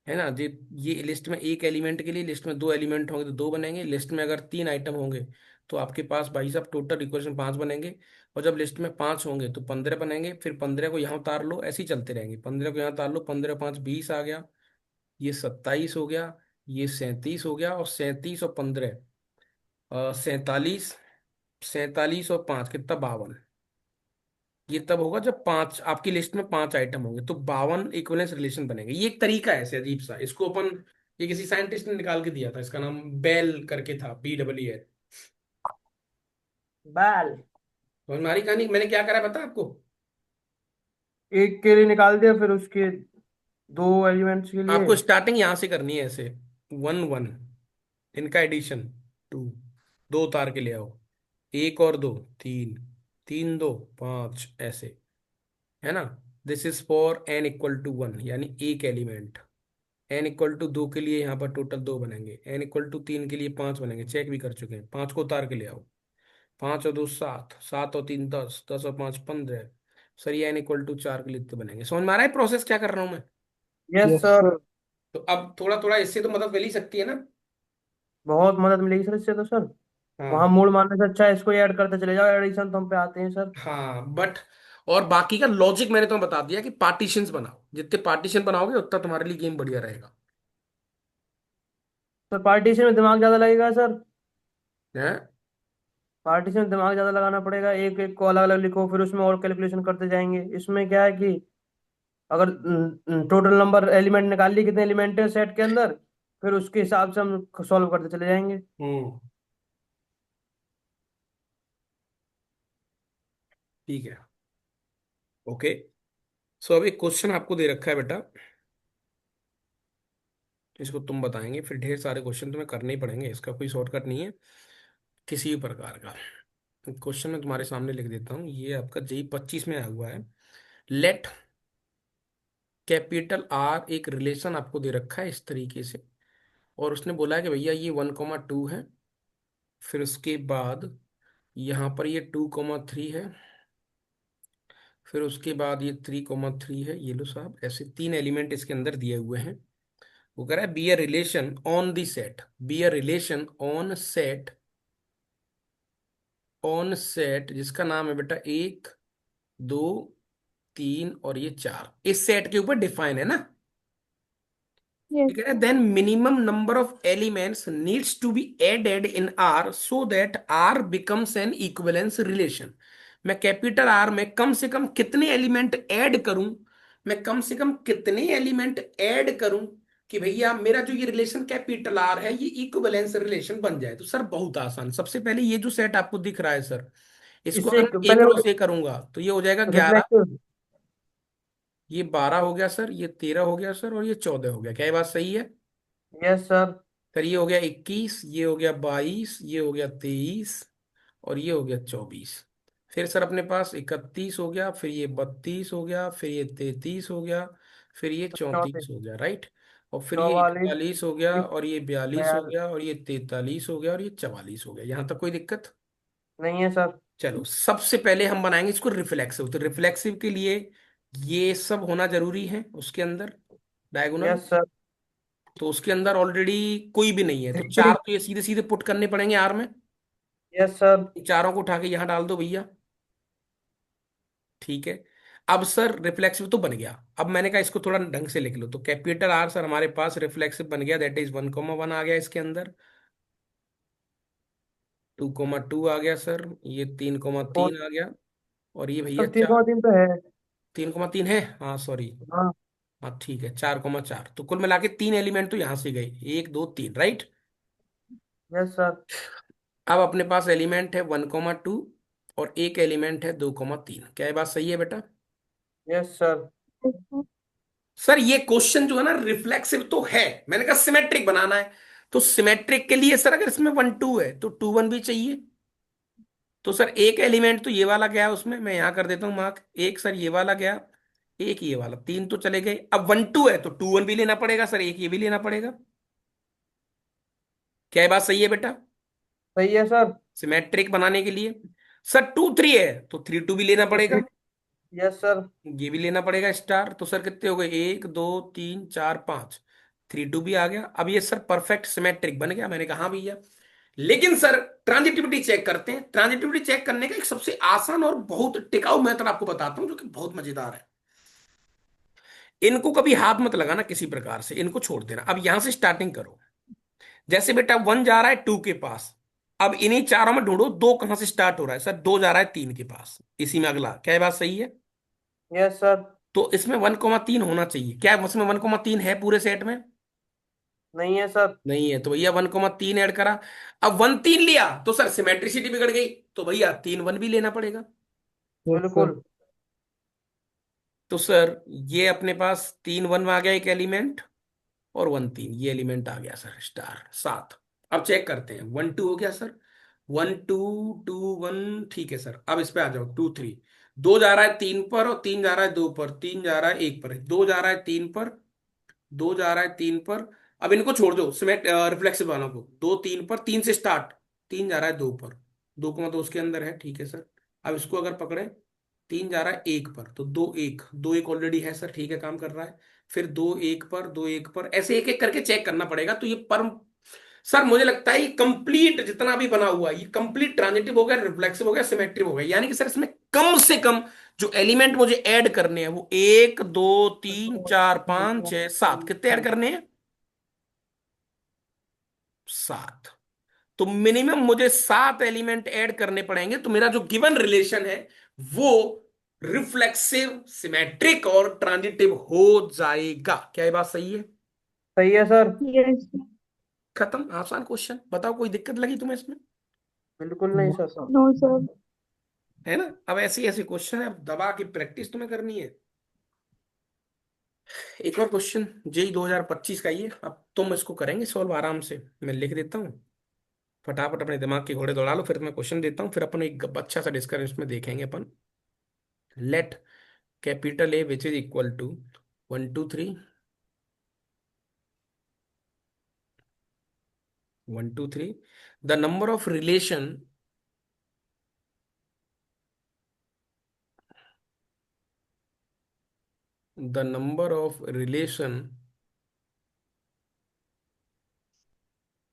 S1: है ना जी, ये लिस्ट में एक एलिमेंट के लिए, लिस्ट में 2 एलिमेंट होंगे तो 2 बनेंगे, लिस्ट में अगर 3 आइटम होंगे तो आपके पास भाई साहब टोटल इक्वेशन 5 बनेंगे। और जब लिस्ट में 5 होंगे तो 15 बनेंगे, फिर 15 को यहाँ उतार लो, ऐसे ही चलते रहेंगे। 15 को यहाँ उतार लो, 15 5 20 आ गया, ये 27 हो गया, ये 37 हो गया, और 37 और 15 47। 47 और 5 कितना? 52। ये तब होगा जब पांच आपकी लिस्ट में 5 आइटम होंगे, तो 52 इक्विवेलेंस रिलेशन बनेंगे। ये एक तरीका है ऐसे अजीब सा, इसको अपन, ये किसी साइंटिस्ट ने निकाल के दिया था, इसका नाम बेल करके था, BEEL।
S2: बैल।
S1: तो हमारी कहानी मैंने क्या करा पता है आपको?
S2: एक के लिए निकाल दिया, फिर उसके 2 एलिमेंट्स के लिए।
S1: आपको स्टार्टिंग यहां से करनी है ऐसे, 1 1, इनका एडिशन 2, 2 उतार के ले आओ, 1 और 2 3, 3 2 5 ऐसे, है ना? दिस इज फॉर n = 1, यानी एक एलिमेंट। n = 2 के लिए यहाँ पर टोटल 2 बनेंगे, n = 3 के लिए 5 बनेंगे, चेक भी कर चुके हैं। 5 को उतार के ले आओ, 5 और 2 7, 7 और 3 10, 10 और 5 15। सर ये n = 4 के लिए तो बनेंगे। समझ में आ रहा है प्रोसेस क्या कर रहा हूँ मैं?
S2: Yes
S4: yes
S2: sir.
S4: सर।
S1: तो अब थोड़ा थोड़ा इससे तो मदद मिल ही सकती है ना?
S2: बहुत मदद मिलेगी सर इससे तो सर। वहां
S1: हाँ।
S2: मूड मारने से अच्छा है इसको ऐड करते चले जाओ, एडिशन तो हम पे आते हैं सर।
S1: हाँ बट, और बाकी का लॉजिक मैंने तुम्हें बता दिया कि पार्टीशंस बनाओ, जितने पार्टीशन बनाओगे उतना तुम्हारे लिए गेम बढ़िया रहेगा।
S2: सर पार्टीशन में दिमाग ज्यादा लगेगा सर।
S1: हैं?
S2: पार्टीशन में दिमाग ज्यादा लगाना पड़ेगा, एक एक को अलग अलग लिखो फिर उसमें और कैलकुलेशन करते जाएंगे। इसमें क्या है कि अगर टोटल नंबर एलिमेंट निकाल लिए कितने एलिमेंट है सेट के अंदर, फिर उसके हिसाब से हम सॉल्व करते चले जाएंगे।
S1: हम्म। ठीक है। ओके। सो अब एक क्वेश्चन आपको दे रखा है बेटा, इसको तुम बताएंगे, फिर ढेर सारे क्वेश्चन तुम्हें करने ही पड़ेंगे, इसका कोई शॉर्टकट नहीं है किसी भी प्रकार का। क्वेश्चन मैं तुम्हारे सामने लिख देता हूँ, ये आपका JEE 25 में आया हुआ है। लेट कैपिटल आर, एक रिलेशन आपको दे रखा है इस तरीके से, और उसने बोला है कि भैया ये 1,2 है, फिर उसके बाद यहाँ पर ये 2,3 है, फिर उसके बाद ये 3,3 है। ये लो साहब, ऐसे तीन एलिमेंट इसके अंदर दिए हुए हैं। वो कह रहा है be a relation on the set, be a relation on set जिसका नाम है बेटा 1, 2, 3 और ये 4, इस सेट के ऊपर डिफाइन है ना।
S3: यस
S1: ठीक है, then minimum number of elements needs to be added in R so that R becomes an equivalence relation. मैं कैपिटल आर में कम से कम कितने एलिमेंट ऐड करूं, मैं कम से कम कितने एलिमेंट ऐड करूं कि भैया मेरा जो ये रिलेशन कैपिटल आर है ये इक्विवेलेंस रिलेशन बन जाए। तो सर बहुत आसान, सबसे पहले ये जो सेट आपको दिख रहा है सर, इसको
S2: इससे
S1: अगर मैं एक
S2: पहले
S1: रो से करूंगा तो ये हो जाएगा 11,
S2: रिफ्लेक्टिव।
S1: ये 12 हो गया सर, ये 13 हो गया सर, और ये 14 हो गया। क्या ये बात सही है?
S2: Yes sir.
S1: फिर ये हो गया 21, ये हो गया 22, ये हो गया 23 और ये हो गया 24। फिर सर अपने पास 31 हो गया, फिर ये 32 हो गया, फिर ये 33 हो गया, फिर ये 34
S2: 34,
S1: हो गया, राइट। और फिर ये
S2: 44,
S1: 41 हो गया, और ये 42 हो
S2: 42।
S1: गया, और ये 43 हो गया, और ये 44 हो गया। यहाँ तक कोई दिक्कत?
S2: नहीं है सर।
S1: चलो सबसे पहले हम बनाएंगे इसको रिफ्लेक्सिव। तो रिफ्लेक्सिव के लिए ये सब होना जरूरी है उसके अंदर, डायगोनल।
S2: Yes sir.
S1: तो उसके अंदर ऑलरेडी कोई भी नहीं है, तो 4
S2: 3।
S1: तो ये सीधे सीधे पुट करने पड़ेंगे आर में।
S2: Yes sir.
S1: इन चारों को उठा के यहाँ डाल दो भैया। ठीक है, अब सर रिफ्लेक्सिव तो बन गया। अब मैंने कहा इसको थोड़ा ढंग से लिख लो, तो कैपिटल आर सर हमारे पास रिफ्लेक्सिव बन गया, दैट इज 1,1 आ गया इसके अंदर, 2,2 आ गया सर, ये 3,3 आ गया, और ये भैया
S2: सर
S1: 4,
S2: 3,3 तो है।
S1: 3,3 है, हाँ सॉरी।
S2: हाँ।
S1: हाँ ठीक है, 4,4, तो कुल मिला के 3 एलिमेंट तो यहाँ से गए, 1, 2, 3, राइट।
S2: Yes sir.
S1: अब अपने पास एलिमेंट है 1,2 और एक एलिमेंट है 2,3। क्या ये बात सही है बेटा?
S2: Yes sir.
S1: सर ये क्वेश्चन जो है ना रिफ्लेक्सिव तो है, मैंने कहा सिमेट्रिक बनाना है, तो सिमेट्रिक के लिए सर अगर इसमें 1,2 है तो 2,1 भी चाहिए। तो सर एक एलिमेंट तो ये वाला गया, उसमें मैं यहां कर देता हूं मार्क, एक सर ये वाला गया, एक ये वाला, तीन तो चले गए। अब 1,2 है तो 2,1 भी लेना पड़ेगा सर, एक ये भी लेना पड़ेगा। क्या ये बात सही है बेटा?
S2: सही है सर।
S1: सिमेट्रिक बनाने के लिए सर 2, 3 है तो 3, 2 भी लेना
S2: तो
S1: पड़ेगा,
S2: 3। Yes sir.
S1: ये भी लेना पड़ेगा स्टार। तो सर कितने हो गए, 1, 2, 3, 4, 5, 3, 2 भी आ गया। अब ये सर परफेक्ट सिमेट्रिक बन गया। मैंने कहा हाँ भैया, लेकिन सर ट्रांजिटिविटी चेक करते हैं। ट्रांजिटिविटी चेक करने का एक सबसे आसान और बहुत टिकाऊ मेथड आपको बताता हूं जो कि बहुत मजेदार है। इनको कभी हाथ मत लगाना किसी प्रकार से, इनको छोड़ देना। अब यहां से स्टार्टिंग करो, जैसे बेटा 1 जा रहा है 2 के पास, अब इन्हीं चारों में ढूंढो 2 कहां से स्टार्ट हो रहा है। सर 2 जा रहा है 3 के पास, इसी में अगला। क्या ये बात सही है?
S2: Yes sir.
S1: तो इसमें 1,3 होना चाहिए। क्या उसमें 1,3 है पूरे सेट में?
S2: नहीं है सर।
S1: नहीं है, तो भैया 1,3 ऐड करा। अब 1,3 लिया तो सर सिमेट्रिसिटी बिगड़ गई, तो भैया 3,1 भी लेना पड़ेगा।
S4: Yes sir.
S2: बिल्कुल।
S1: तो सर ये अपने पास 3,1 आ गया एक एलिमेंट, और 1,3 ये एलिमेंट आ गया सर स्टार 7। अब चेक करते हैं, 1,2 हो गया सर, 1,2, 2, 1, ठीक है सर। अब इस पे आ जाओ, 2, 3, 2 जा रहा है 3 पर, और 3 जा रहा है 2 पर, 3 जा रहा है 1 पर, 2 जा रहा है 3 पर, 2 जा रहा है 3 पर। अब इनको छोड़ दो सिमेट रिफ्लेक्सिव वालों को, 2, 3 पर, 3 से स्टार्ट, 3 जा रहा है 2 पर, 2,2 उसके अंदर है, ठीक है सर। अब इसको अगर पकड़े, 3 जा रहा है 1 पर, तो 2, 1 ऑलरेडी है सर, ठीक है काम कर रहा है। फिर 2, 1 पर, 2, 1 पर, ऐसे एक एक करके चेक करना पड़ेगा। तो ये परम सर मुझे लगता है ये कंप्लीट जितना भी बना हुआ है ये कंप्लीट ट्रांजिटिव हो गया, रिफ्लेक्सिव हो गया, सिमेट्रिक हो गया। यानी कि सर इसमें कम से कम जो एलिमेंट मुझे ऐड करने हैं वो 1, 2, 3, 4, 5, 6, 7, कितने ऐड करने हैं? 7। तो मिनिमम मुझे 7 एलिमेंट ऐड करने पड़ेंगे, तो मेरा जो गिवन रिलेशन है वो रिफ्लेक्सिव, सिमेट्रिक और ट्रांजिटिव हो जाएगा। क्या ये बात सही है?
S2: सही है सर।
S3: यस
S1: खत्म, आसान क्वेश्चन। बताओ कोई दिक्कत लगी तुम्हें इसमें?
S2: बिल्कुल नहीं सर।
S3: No sir.
S1: है ना? अब ऐसे ऐसे क्वेश्चन है, अब दबा के प्रैक्टिस तुम्हें करनी है। एक और क्वेश्चन जेई 2025 का, ये अब तुम इसको करेंगे सॉल्व आराम से, मैं लिख देता हूँ। फटाफट अपने दिमाग के घोड़े दौड़ा लो, फिर मैं क्वेश्चन देता हूँ, फिर अपन एक अच्छा सा डिस्कशन इसमें देखेंगे अपन। Let capital A which is equal to 1 2 3, 1 2 3, the number of relation, the number of relation,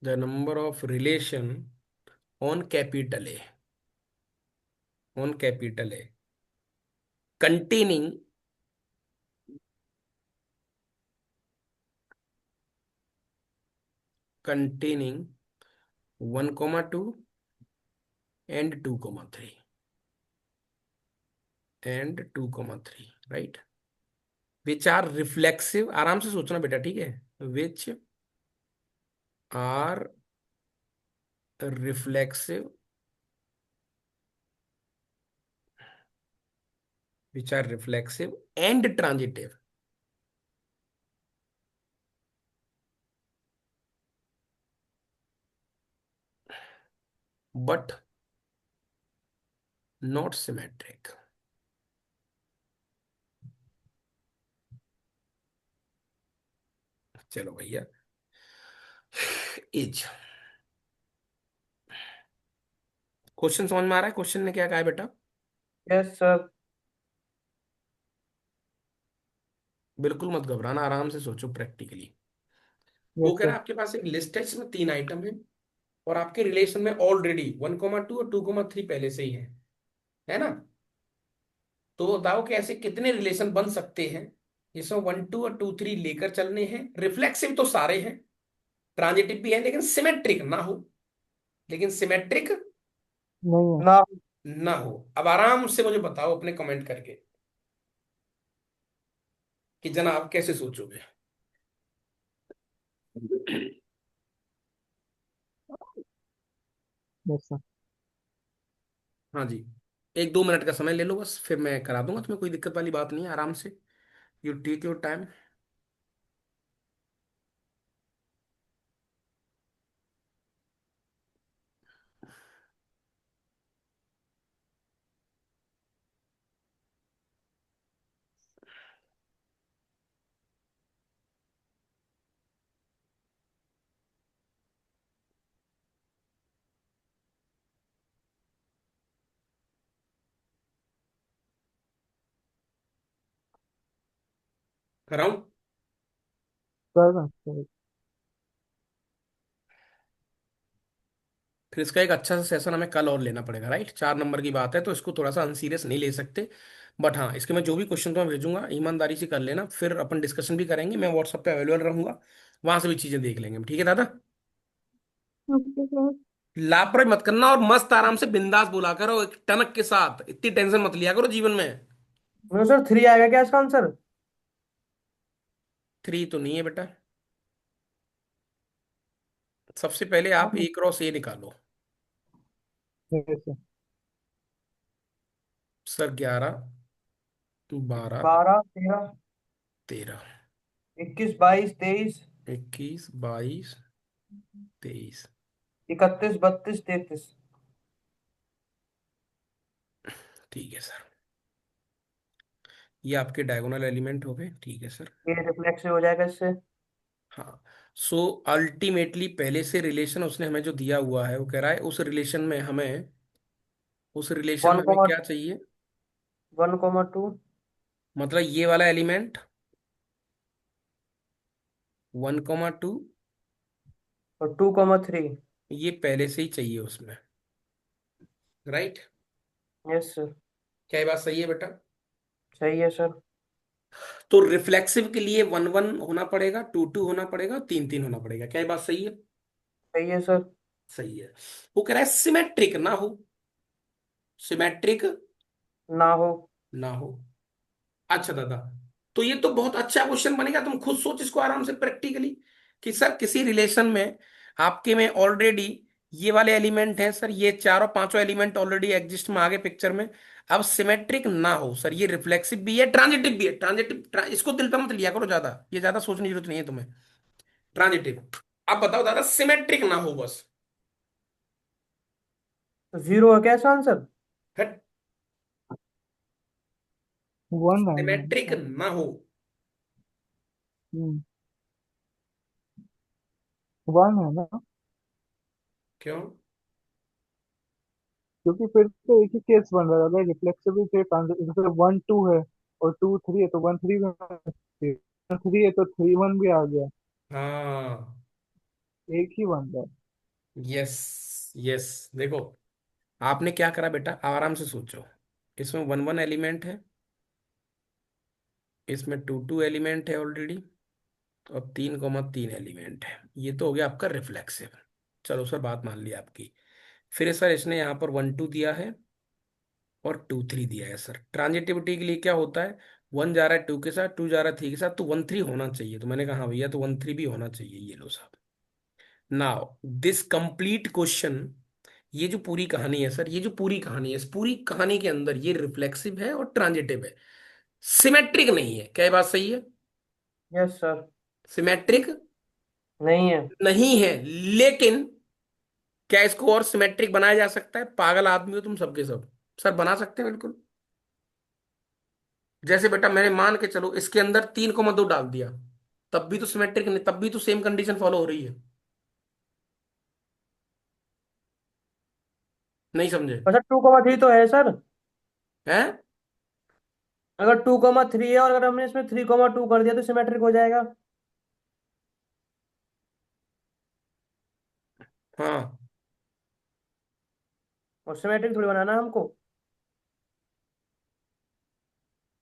S1: the number of relation on capital A, on capital A containing, containing 1 2 and 2 3, and 2 3, right, which are reflexive, आराम से सोचना बेटा, ठीक है, which are reflexive, which are reflexive and transitive, but not symmetric। चलो भैया, is question समझ में आ रहा है? क्वेश्चन ने क्या कहा है बेटा?
S2: Yes sir.
S1: बिल्कुल मत घबराना, आराम से सोचो प्रैक्टिकली। वो
S4: यस
S1: कह रहा
S4: सर।
S1: है आपके पास एक लिस्ट है जिसमें 3 आइटम है, और आपके रिलेशन में ऑलरेडी 1 2 और 2 3 पहले से ही है ना? तो बताओ कि ऐसे कितने रिलेशन बन सकते हैं जिसमें 1 2 और 2 3 लेकर चलने हैं, रिफ्लेक्सिव तो सारे हैं, ट्रांजिटिव भी है, लेकिन सिमेट्रिक ना हो, लेकिन सिमेट्रिक
S4: नहीं है।
S2: ना।
S1: ना हो। अब आराम से मुझे बताओ अपने कमेंट करके कि जनाब कैसे सोचोगे।
S4: Yes sir.
S1: हाँ जी, 1 2 मिनट का समय ले लो बस, फिर मैं करा दूंगा तुम्हें, कोई दिक्कत वाली बात नहीं है, आराम से, यू टेक योर टाइम। कराऊं?
S4: सर ना सर।
S1: फिर इसका एक अच्छा सा सेशन हमें कल और लेना पड़ेगा, राइट? 4 नंबर की बात है तो इसको थोड़ा सा अनसीरियस नहीं ले सकते। बट हाँ, इसके मैं जो भी क्वेश्चन तुम्हें भेजूंगा ईमानदारी से कर लेना, फिर अपन डिस्कशन भी करेंगे, मैं व्हाट्सएप पे अवेलेबल रहूंगा, वहां से भी चीजें देख लेंगे, ठीक है दादा?
S3: Okay sir.
S1: लापरवाही मत करना, और मस्त आराम से बिंदास बोला करो, एक टनक के साथ, इतनी टेंशन मत लिया करो जीवन में।
S2: नो सर, 3 आएगा क्या इसका आंसर?
S1: 3 तो नहीं है बेटा। सबसे पहले आप ए क्रॉस ए निकालो।
S4: Yes sir.
S1: सर 11 12
S2: 12 13
S1: 13
S2: 21 22 23
S1: 21 22 23।
S2: 31 32 33।
S1: ठीक है सर, ये आपके डायगोनल एलिमेंट हो गए, ठीक है सर।
S2: ये रिफ्लेक्सिव हो जाएगा इससे।
S1: हाँ, सो अल्टीमेटली पहले से रिलेशन उसने हमें जो दिया हुआ है, वो कह रहा है उस रिलेशन
S2: वन
S1: में हमें
S2: कोमा
S1: क्या चाहिए,
S2: 1,2
S1: मतलब ये वाला एलिमेंट 1 2,
S2: और 2,3।
S1: ये पहले से ही चाहिए उसमें, राइट?
S2: Yes sir.
S1: क्या ये बात सही है बेटा?
S2: सही है सर।
S1: तो रिफ्लेक्सिव के लिए 1 1 होना पड़ेगा, 2 2 होना पड़ेगा, 3 3 होना पड़ेगा, क्या ये बात सही है?
S2: सही है सर।
S1: सही है। वो कह रहा है सिमेट्रिक ना हो, सिमेट्रिक
S2: ना हो।
S1: ना हो। अच्छा दादा, तो ये तो बहुत अच्छा क्वेश्चन बनेगा, तुम खुद सोच इसको आराम से प्रैक्टिकली, कि सर किसी रिलेशन में आपके में ऑलरेडी ये वाले एलिमेंट हैं सर, ये चारों पांचों एलिमेंट ऑलरेडी एग्जिस्ट में आ गए पिक्चर में। अब सिमेट्रिक ना हो सर, ये रिफ्लेक्सिव भी है, ट्रांजिटिव भी है। इसको दिल पे मत लिया करो ज्यादा, ये ज्यादा सोचने की जरूरत नहीं है तुम्हें। ट्रांजिटिव। अब बताओ दादा, सिमेट्रिक ना हो बस।
S2: तो जीरो है क्या इसका आंसर?
S4: वन है ना
S1: सिमेट्रिक
S4: इसका।
S1: ना हो।
S4: हम्म, वन है ना।
S1: क्यों?
S4: क्योंकि फिर तो एक ही केस बन रहा है, अगर रिफ्लेक्सिव भी थे जैसे वन टू है और टू थ्री है तो वन थ्री भी थ्री है तो थ्री वन भी आ गया।
S1: हाँ।
S4: एक ही बन रहा है।
S1: यस। यस। देखो, आपने क्या करा बेटा, आराम से सोचो। इसमें वन वन एलिमेंट है, इसमें टू टू एलिमेंट है ऑलरेडी, और तीन कोमा तीन एलिमेंट है। ये तो हो गया आपका रिफ्लेक्सिव। चलो सर, बात मान ली आपकी। फिर सर इसने यहाँ पर वन टू दिया है और टू थ्री दिया है सर। ट्रांजिटिविटी के लिए क्या होता है, वन जा रहा है टू के साथ, टू जा रहा है थ्री के साथ, तो वन थ्री होना चाहिए। तो मैंने कहा हाँ भैया, तो वन थ्री भी होना चाहिए। ये लो साहब। नाउ दिस कंप्लीट क्वेश्चन, ये जो पूरी कहानी है सर, ये जो पूरी कहानी है, इस पूरी कहानी के अंदर ये रिफ्लेक्सिव है और ट्रांजिटिव है, सिमेट्रिक नहीं है। क्या ये बात सही है?
S2: Yes sir.
S1: सिमेट्रिक
S2: नहीं है।
S1: नहीं है। लेकिन क्या इसको और सिमेट्रिक बनाया जा सकता है? पागल आदमी हो तुम सबके सब। सर बना सकते हैं बिल्कुल। जैसे बेटा मैंने मान के चलो इसके अंदर तीन को दो डाल दिया, तब भी तो सिमेट्रिक नहीं, तब भी तो सेम कंडीशन फॉलो हो रही है। नहीं समझे?
S2: अच्छा, 2,3 तो है सर।
S1: हैं?
S2: अगर 2,3 है और अगर हमने इसमें 3,2 कर दिया तो सिमेट्रिक हो जाएगा।
S1: हाँ।
S2: और सिमेट्रिक थोड़ी बनाना है हमको।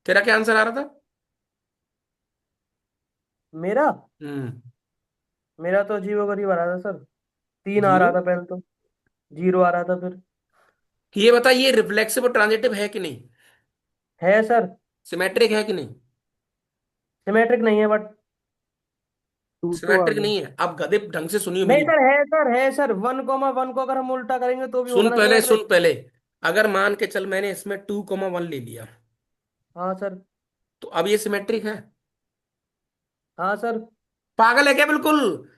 S1: तेरा क्या आंसर आ रहा था?
S2: मेरा
S1: हम्म।
S2: मेरा तो जीरो करीब आ रहा था सर। तीन आ
S1: जीरो।
S2: रहा था पहले तो। जीरो आ रहा था फिर।
S1: ये बता, ये रिफ्लेक्सिव और ट्रांजिटिव है कि नहीं?
S2: है सर।
S1: सिमेट्रिक है कि नहीं?
S2: सिमेट्रिक नहीं है बट।
S4: टू टू आ
S1: सिमेट्रिक
S4: गया।
S1: नहीं है। अब गधे ढंग से सुनियो
S2: नहीं
S1: मेरी
S2: सर,
S1: बात।
S2: है सर, है सर। 1,1 को अगर हम उल्टा करेंगे तो भी
S1: सुन
S2: होगा ना
S1: पहले,
S2: सिमेट्रिक।
S1: सुन पहले। अगर मान के चल मैंने इसमें टू कोमा वन ले लिया,
S2: हाँ सर।
S1: तो अब ये सिमेट्रिक है?
S2: हाँ सर।
S1: पागल है क्या बिल्कुल?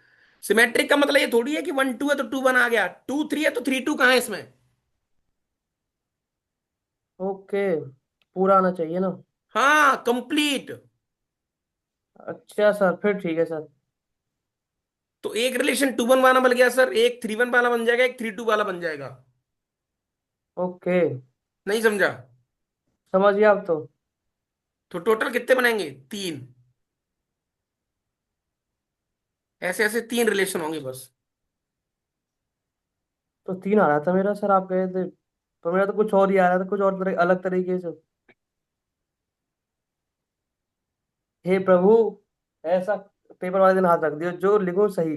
S1: सिमेट्रिक का मतलब ये थोड़ी है कि वन टू है तो टू वन आ गया, टू थ्री है तो थ्री टू कहाँ है इसमें?
S2: ओके। पूरा आना चाहिए ना।
S1: हाँ, कंप्लीट।
S2: अच्छा सर, फिर ठीक है सर।
S1: तो एक रिलेशन टू वन वाला बन गया सर, एक थ्री वन वाला बन जाएगा, एक थ्री टू वाला बन जाएगा।
S2: ओके।
S1: नहीं समझा?
S2: समझ गया अब तो।
S1: तो टोटल कितने बनेंगे? तीन। ऐसे ऐसे तीन रिलेशन होंगे बस।
S2: तो तीन आ रहा था मेरा सर, आप कहे थे। तो मेरा तो कुछ और ही आ रहा था, कुछ और अलग तरीके से। हे प्रभु, ऐसा पेपर वाले दिन हाथ रख दियो जो लिखो सही।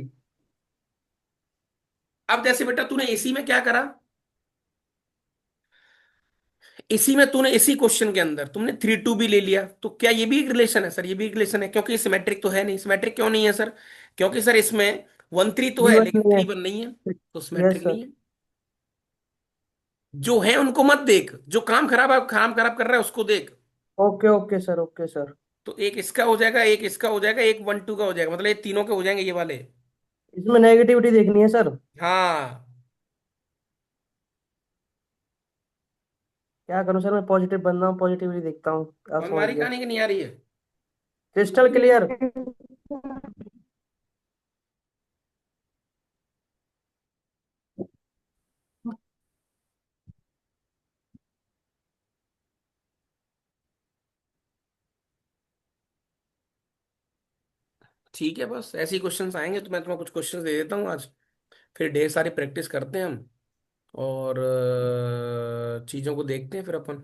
S1: अब जैसे बेटा तूने इसी में क्या करा, इसी में तूने इसी क्वेश्चन के अंदर तुमने थ्री टू भी ले लिया, तो क्या ये भी एक रिलेशन है सर? ये भी एक रिलेशन है, क्योंकि सिमेट्रिक तो है नहीं। सिमेट्रिक क्यों नहीं है सर? क्योंकि सर इसमें वन थ्री तो
S2: थ्री
S1: है
S2: वन
S1: लेकिन
S2: नहीं
S1: थ्री
S2: है।
S1: वन नहीं है, तो
S2: यस
S1: सिमेट्रिक
S2: सर।
S1: नहीं है। जो है उनको मत देख, जो काम खराब है, काम खराब कर रहा है उसको देख।
S2: Okay okay sir, okay sir.
S1: तो एक इसका हो जाएगा, एक इसका हो जाएगा, एक वन टू का हो जाएगा, मतलब ये तीनों के हो जाएंगे ये वाले।
S2: इसमें नेगेटिविटी देखनी है सर।
S1: हाँ।
S2: क्या करूं सर, मैं पॉजिटिव बन रहा हूँ, पॉजिटिवली देखता हूँ। आप समझ
S1: हमारी
S2: गए।
S1: कहानी की नहीं आ रही है?
S2: Crystal clear.
S1: ठीक है, बस ऐसे ही क्वेश्चंस आएंगे तो मैं तुम्हें कुछ क्वेश्चंस दे देता हूँ आज। फिर ढेर सारी प्रैक्टिस करते हैं हम, और चीज़ों को देखते हैं फिर अपन।